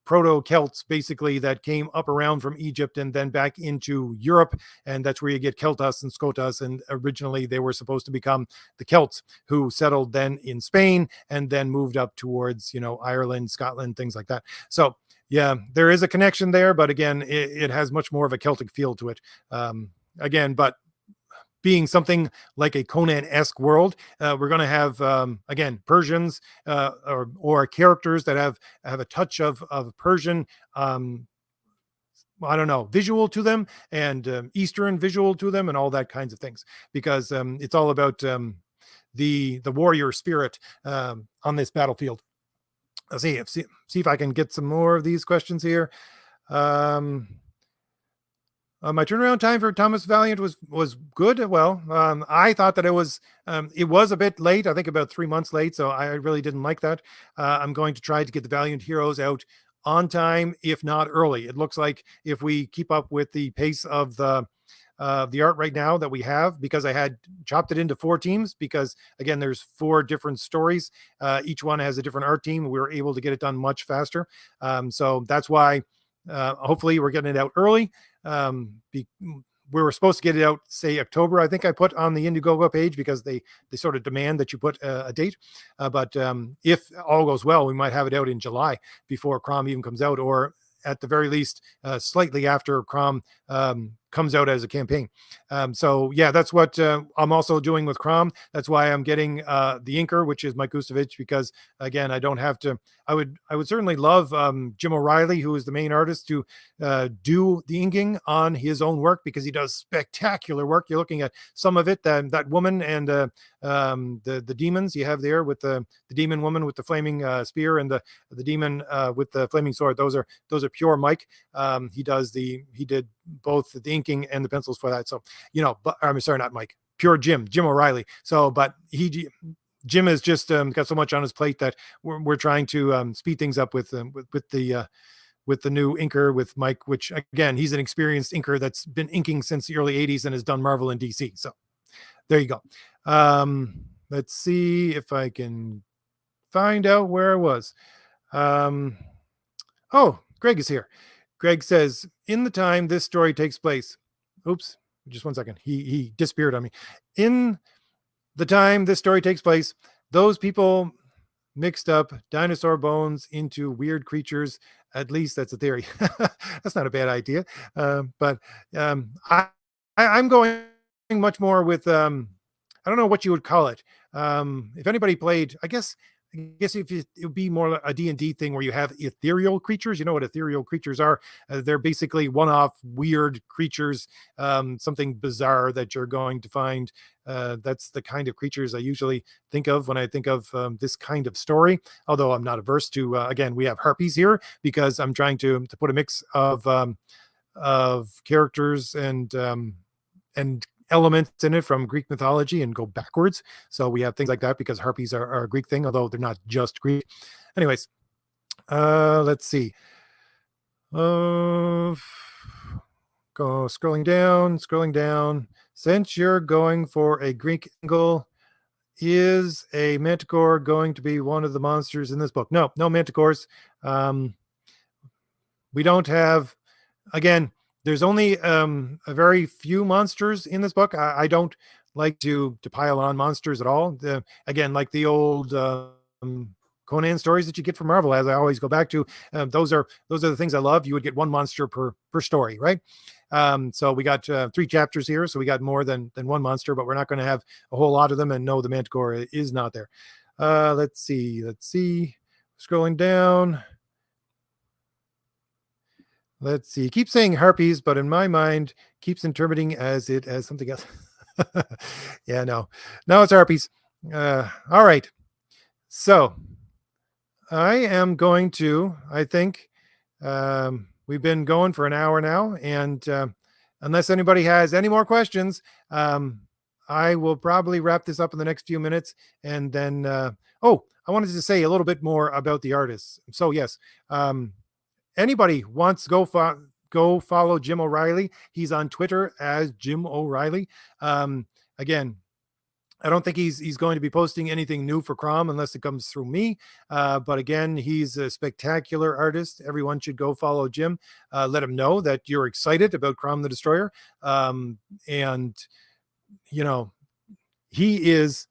proto-Celts, basically, that came up around from Egypt and then back into Europe, and that's where you get Keltos and Scotus. And originally they were supposed to become the Celts, who settled then in Spain and then moved up towards, Ireland, Scotland, things like that. So yeah, there is a connection there, but again, it has much more of a Celtic feel to it. Again, but being something like a Conan-esque world, we're going to have, again, Persians or characters that have a touch of Persian, I don't know, visual to them, and Eastern visual to them, and all that kinds of things, because it's all about the warrior spirit on this battlefield. Let's see if I can get some more of these questions here. My turnaround time for Thomas Valiant was good. Well, I thought that it was a bit late. I think about 3 months late, so I really didn't like that. I'm going to try to get the Valiant Heroes out on time, if not early. It looks like if we keep up with the pace of the art right now that we have, because I had chopped it into 4 teams, because again, there's 4 different stories. Each one has a different art team. We were able to get it done much faster. So that's why hopefully we're getting it out early. We were supposed to get it out, say October, I think I put on the Indiegogo page, because they sort of demand that you put a date. But if all goes well, we might have it out in July before CROM even comes out, or at the very least, slightly after CROM comes out as a campaign. So yeah, that's what I'm also doing with CROM. That's why I'm getting the inker, which is Mike Gustovich, because again, I don't have to. I would certainly love Jim O'Reilly, who is the main artist, to do the inking on his own work, because he does spectacular work. You're looking at some of it, that woman and the demons you have there, with the demon woman with the flaming spear, and the demon with the flaming sword. Those are pure Mike. He did both the inking and the pencils for that. So, but I'm sorry, not Mike, pure Jim O'Reilly. So, but Jim has just got so much on his plate that we're trying to speed things up with the new inker with Mike, which again, he's an experienced inker that's been inking since the early 80s and has done Marvel and DC. So there you go. Let's see if I can find out where I was. Oh, Greg is here. Greg says, in the time this story takes place. Oops, just 1 second. He disappeared on me. In the time this story takes place, those people mixed up dinosaur bones into weird creatures. At least that's a theory. That's not a bad idea. But I'm going much more with, I don't know what you would call it. If anybody played, I guess if it would be more a D&D thing, where you have ethereal creatures. You know what ethereal creatures are? They're basically one-off weird creatures, something bizarre that you're going to find. That's the kind of creatures I usually think of when I think of this kind of story. Although I'm not averse to, again, we have harpies here, because I'm trying to put a mix of characters and elements in it from Greek mythology and go backwards. So we have things like that, because harpies are a Greek thing, although they're not just Greek. Anyways, let's see. Go scrolling down. Since you're going for a Greek angle, is a manticore going to be one of the monsters in this book? No manticores. We don't have, again, there's only a very few monsters in this book. I don't like to pile on monsters at all. Again, like the old Conan stories that you get from Marvel, as I always go back to, those are the things I love. You would get 1 monster per story, right? So we got 3 chapters here, so we got more than 1 monster, but we're not going to have a whole lot of them. And no, the manticore is not there. Let's see. Scrolling down. Let's see. Keep saying harpies, but in my mind, keeps interpreting as something else. Yeah, no, it's harpies. All right. So I am going to, I think, we've been going for an hour now, and unless anybody has any more questions, I will probably wrap this up in the next few minutes. And then, I wanted to say a little bit more about the artists. So yes, anybody wants to go follow Jim O'Reilly. He's on Twitter as Jim O'Reilly. Again, I don't think he's going to be posting anything new for CROM unless it comes through me. But again, he's a spectacular artist. Everyone should go follow Jim. Let him know that you're excited about CROM the Destroyer. And he is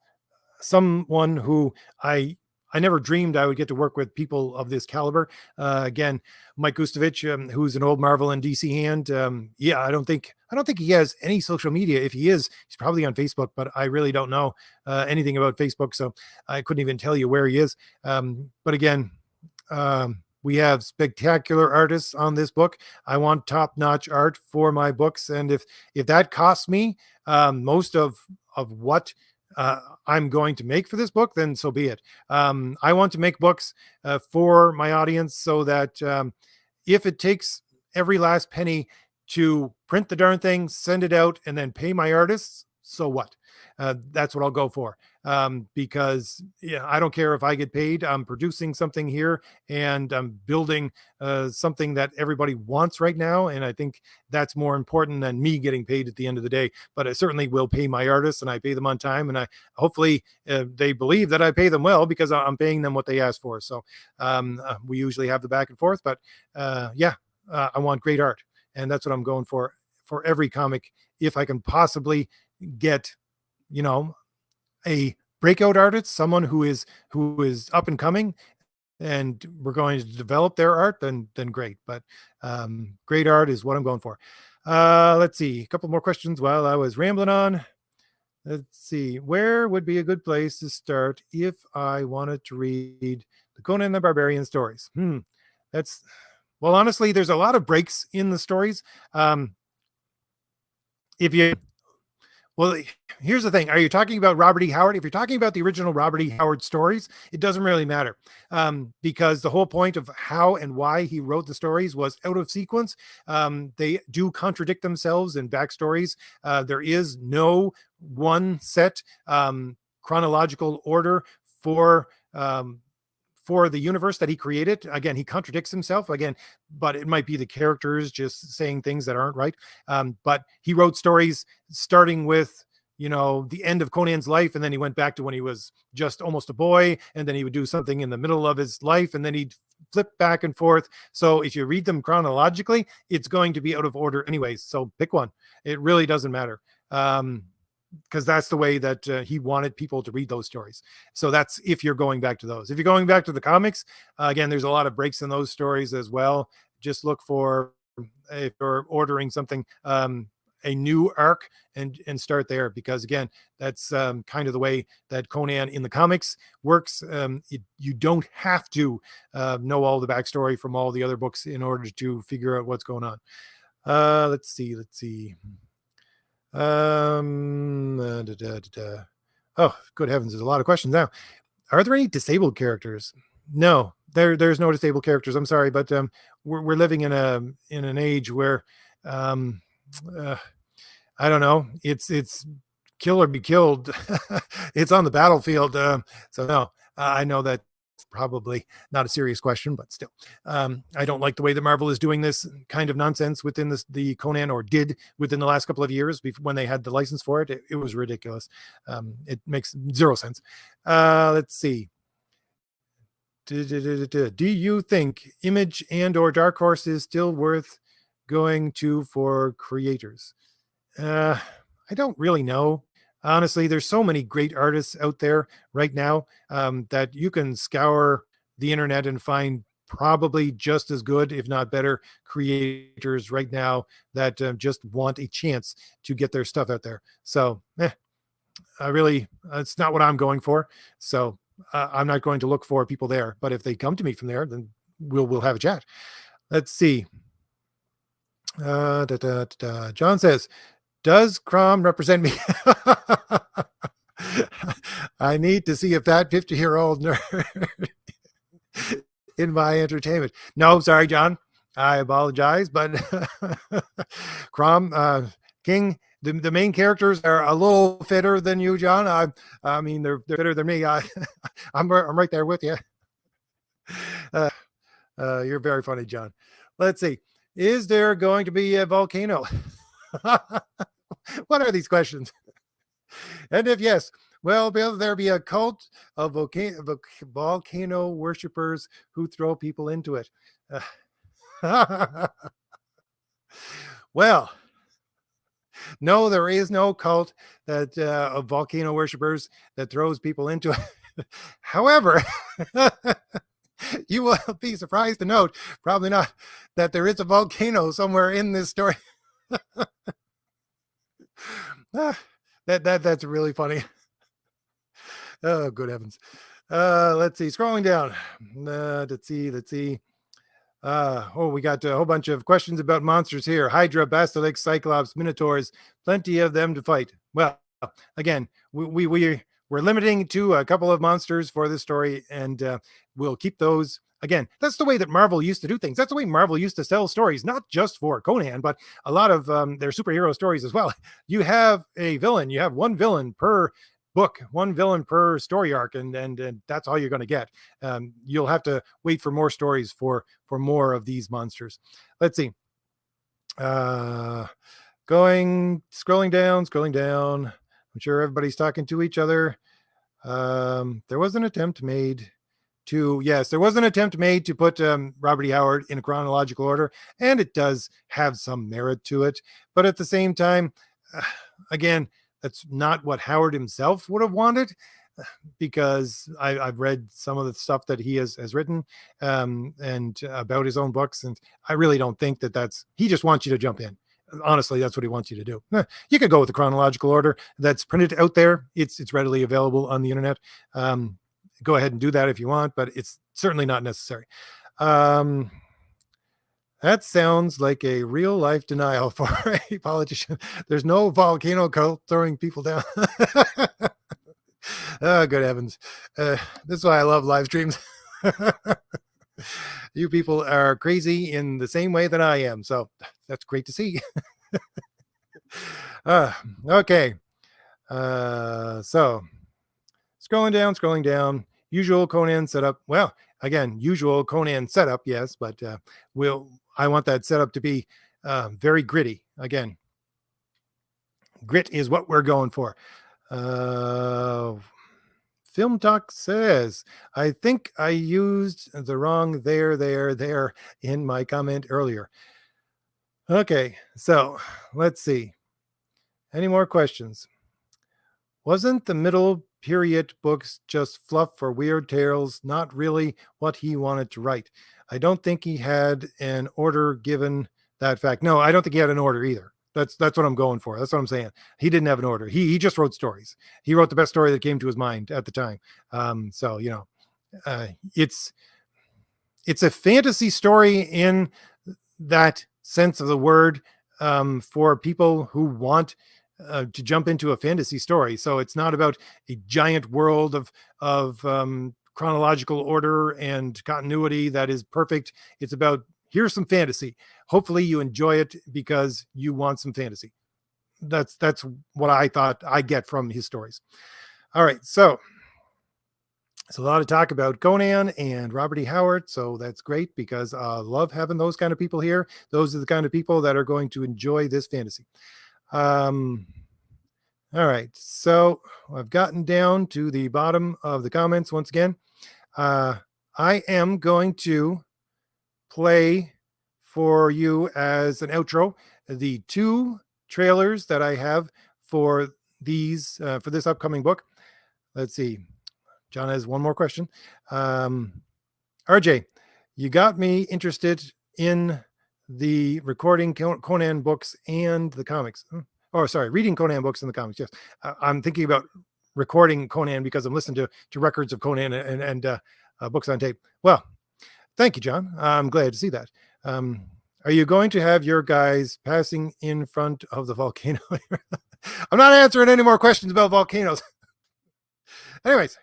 someone who I never dreamed I would get to work with people of this caliber. Again, Mike Gustovich, who's an old Marvel and DC hand. I don't think he has any social media. If he is, he's probably on Facebook, but I really don't know anything about Facebook, so I couldn't even tell you where he is. But again, we have spectacular artists on this book. I want top-notch art for my books, and if that costs me most of what I'm going to make for this book, then so be it. I want to make books for my audience, so that if it takes every last penny to print the darn thing, send it out, and then pay my artists, so what? That's what I'll go for. Because yeah, I don't care if I get paid. I'm producing something here, and I'm building something that everybody wants right now. And I think that's more important than me getting paid at the end of the day. But I certainly will pay my artists, and I pay them on time. And I hopefully they believe that I pay them well, because I'm paying them what they ask for. So we usually have the back and forth. But I want great art, and that's what I'm going for every comic. If I can possibly get, a breakout artist, someone who is up and coming, and we're going to develop their art, then great. But great art is what I'm going for. Let's see, a couple more questions while I was rambling on. Let's see, where would be a good place to start if I wanted to read the Conan the Barbarian stories? That's, well, honestly, there's a lot of breaks in the stories. Well, here's the thing. Are you talking about Robert E. Howard? If you're talking about the original Robert E. Howard stories, it doesn't really matter, because the whole point of how and why he wrote the stories was out of sequence. They do contradict themselves in backstories. There is no one set chronological order for the universe that he created. Again, he contradicts himself again, but it might be the characters just saying things that aren't right. But he wrote stories starting with, the end of Conan's life, and then he went back to when he was just almost a boy, and then he would do something in the middle of his life, and then he'd flip back and forth. So if you read them chronologically, it's going to be out of order anyways. So pick one. It really doesn't matter. Because that's the way that he wanted people to read those stories. So that's if you're going back to those. If you're going back to the comics, again, there's a lot of breaks in those stories as well. Just look for, if you're ordering something, a new arc, and start there, because again, that's kind of the way that Conan in the comics works. You don't have to know all the backstory from all the other books in order to figure out what's going on. Let's see. Oh, good heavens, there's a lot of questions now. Are there any disabled characters? No, there's no disabled characters. I'm sorry, but we're living in an age where I don't know, it's kill or be killed. It's on the battlefield. So no, I know that probably not a serious question, but still, I don't like the way that Marvel is doing this kind of nonsense within the Conan, or did within the last couple of years when they had the license for it. It was ridiculous. It makes zero sense. Let's see. Do you think Image and or Dark Horse is still worth going to for creators? I don't really know. Honestly, there's so many great artists out there right now, that you can scour the internet and find probably just as good, if not better, creators right now that just want a chance to get their stuff out there. So it's not what I'm going for. So I'm not going to look for people there. But if they come to me from there, then we'll have a chat. Let's see. John says, does CROM represent me? I need to see a fat 50-year-old nerd in my entertainment. No, sorry, John. I apologize, but CROM, King, the main characters are a little fitter than you, John. I mean, they're fitter than me. I'm right there with you. You're very funny, John. Let's see. Is there going to be a volcano? What are these questions? And if yes, will there be a cult of volcano worshippers who throw people into it? Well, no, there is no cult that of volcano worshippers that throws people into it. However, you will be surprised to note, probably not, that there is a volcano somewhere in this story. That's really funny. Oh, good heavens. Let's see, scrolling down. Let's see. We got a whole bunch of questions about monsters here. Hydra, Basilisk, Cyclops, Minotaurs, plenty of them to fight. Well, again, we're limiting to a couple of monsters for this story, and we'll keep those again, that's the way that Marvel used to do things. That's the way Marvel used to sell stories, not just for Conan, but a lot of their superhero stories as well. You have a villain, you have one villain per book, one villain per story arc, and that's all you're going to get. You'll have to wait for more stories for more of these monsters. Let's see. Scrolling down. I'm sure everybody's talking to each other. There was an attempt made to put Robert E. Howard in a chronological order, and it does have some merit to it. But at the same time, again, that's not what Howard himself would have wanted, because I've read some of the stuff that he has written and about his own books, and I really don't think that's, he just wants you to jump in. Honestly, that's what he wants you to do. You could go with the chronological order that's printed out there. It's readily available on the internet. Go ahead and do that if you want, but it's certainly not necessary. That sounds like a real life denial for a politician. There's no volcano cult throwing people down. Oh, good heavens. This is why I love live streams. You people are crazy in the same way that I am. So that's great to see. Okay. So scrolling down. Usual Conan setup. Well, again, usual Conan setup, yes, but I want that setup to be very gritty. Again, grit is what we're going for. Film Talk says, I think I used the wrong there in my comment earlier. Okay, so let's see. Any more questions? Wasn't the middle period books just fluff for weird tales, not really what he wanted to write? I don't think he had an order given that fact. No, I don't think he had an order either. That's what I'm going for. That's what I'm saying. He didn't have an order. He just wrote stories. He wrote the best story that came to his mind at the time. So, you know, it's a fantasy story in that sense of the word, for people who want to jump into a fantasy story. So it's not about a giant world of chronological order and continuity that is perfect. It's about, here's some fantasy. Hopefully you enjoy it because you want some fantasy. That's what I thought I get from his stories. All right, so it's a lot of talk about Conan and Robert E. Howard, so that's great because I love having those kind of people here. Those are the kind of people that are going to enjoy this fantasy. All right, so I've gotten down to the bottom of the comments once again. I am going to play for you as an outro the 2 trailers that I have for these for this upcoming book. Let's see. John has one more question. RJ, you got me interested in the recording Conan books and the comics. Oh, sorry, reading Conan books and the comics. Yes, I'm thinking about recording Conan because I'm listening to records of Conan and books on tape. Well, thank you, John. I'm glad to see that. Are you going to have your guys passing in front of the volcano? I'm not answering any more questions about volcanoes. Anyways,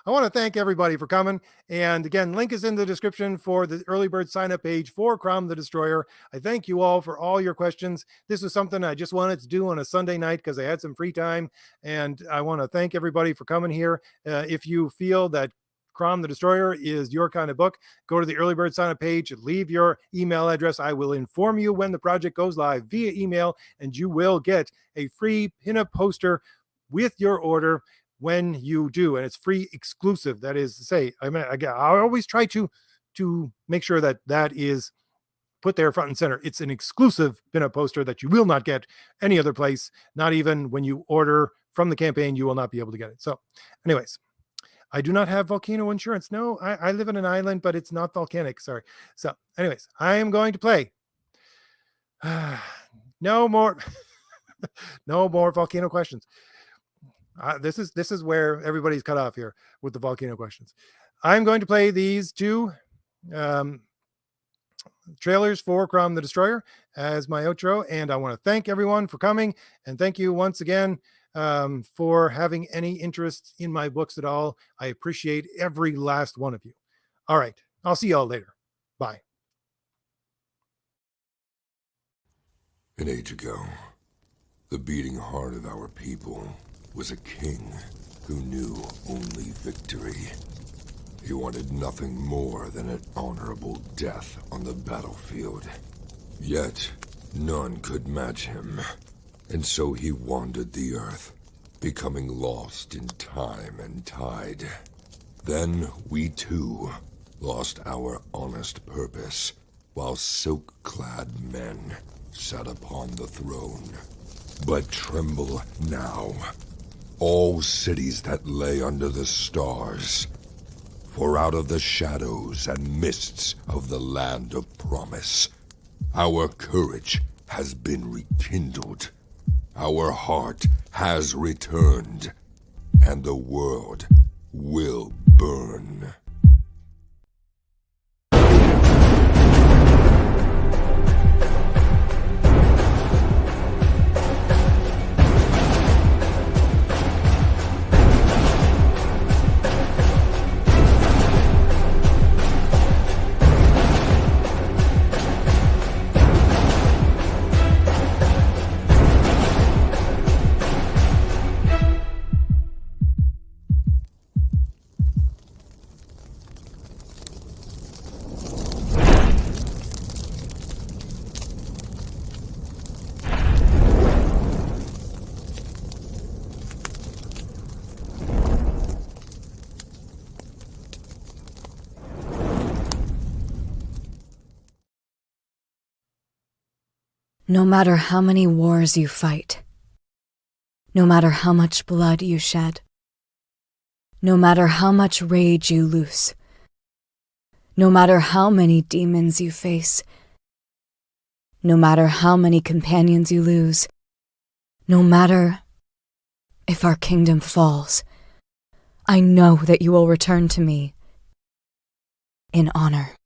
I want to thank everybody for coming. And again, link is in the description for the early bird sign up page for CROM the Destroyer. I thank you all for all your questions. This was something I just wanted to do on a Sunday night because I had some free time. And I want to thank everybody for coming here. If you feel that CROM the Destroyer is your kind of book, go to the early bird sign up page, leave your email address. I will inform you when the project goes live via email, and you will get a free pinup poster with your order when you do, and it's free exclusive. That is to say, I always try to make sure that is put there front and center. It's an exclusive pinup poster that you will not get any other place. Not even when you order from the campaign, you will not be able to get it. So anyways, I do not have volcano insurance. No, I live in an island, but it's not volcanic. Sorry. So anyways, I am going to play. No more volcano questions. This is where everybody's cut off here with the volcano questions. I'm going to play these 2 trailers for CROM the Destroyer as my outro, and I want to thank everyone for coming, and thank you once again for having any interest in my books at all. I appreciate every last one of you. All right, I'll see y'all later. Bye. An age ago, the beating heart of our people was a king who knew only victory. He wanted nothing more than an honorable death on the battlefield. Yet, none could match him, and so he wandered the earth, becoming lost in time and tide. Then we too lost our honest purpose, while silk-clad men sat upon the throne. But tremble now, all cities that lay under the stars, for out of the shadows and mists of the land of promise, our courage has been rekindled, our heart has returned, and the world will burn. No matter how many wars you fight, no matter how much blood you shed, no matter how much rage you loose, no matter how many demons you face, no matter how many companions you lose, no matter if our kingdom falls, I know that you will return to me in honor.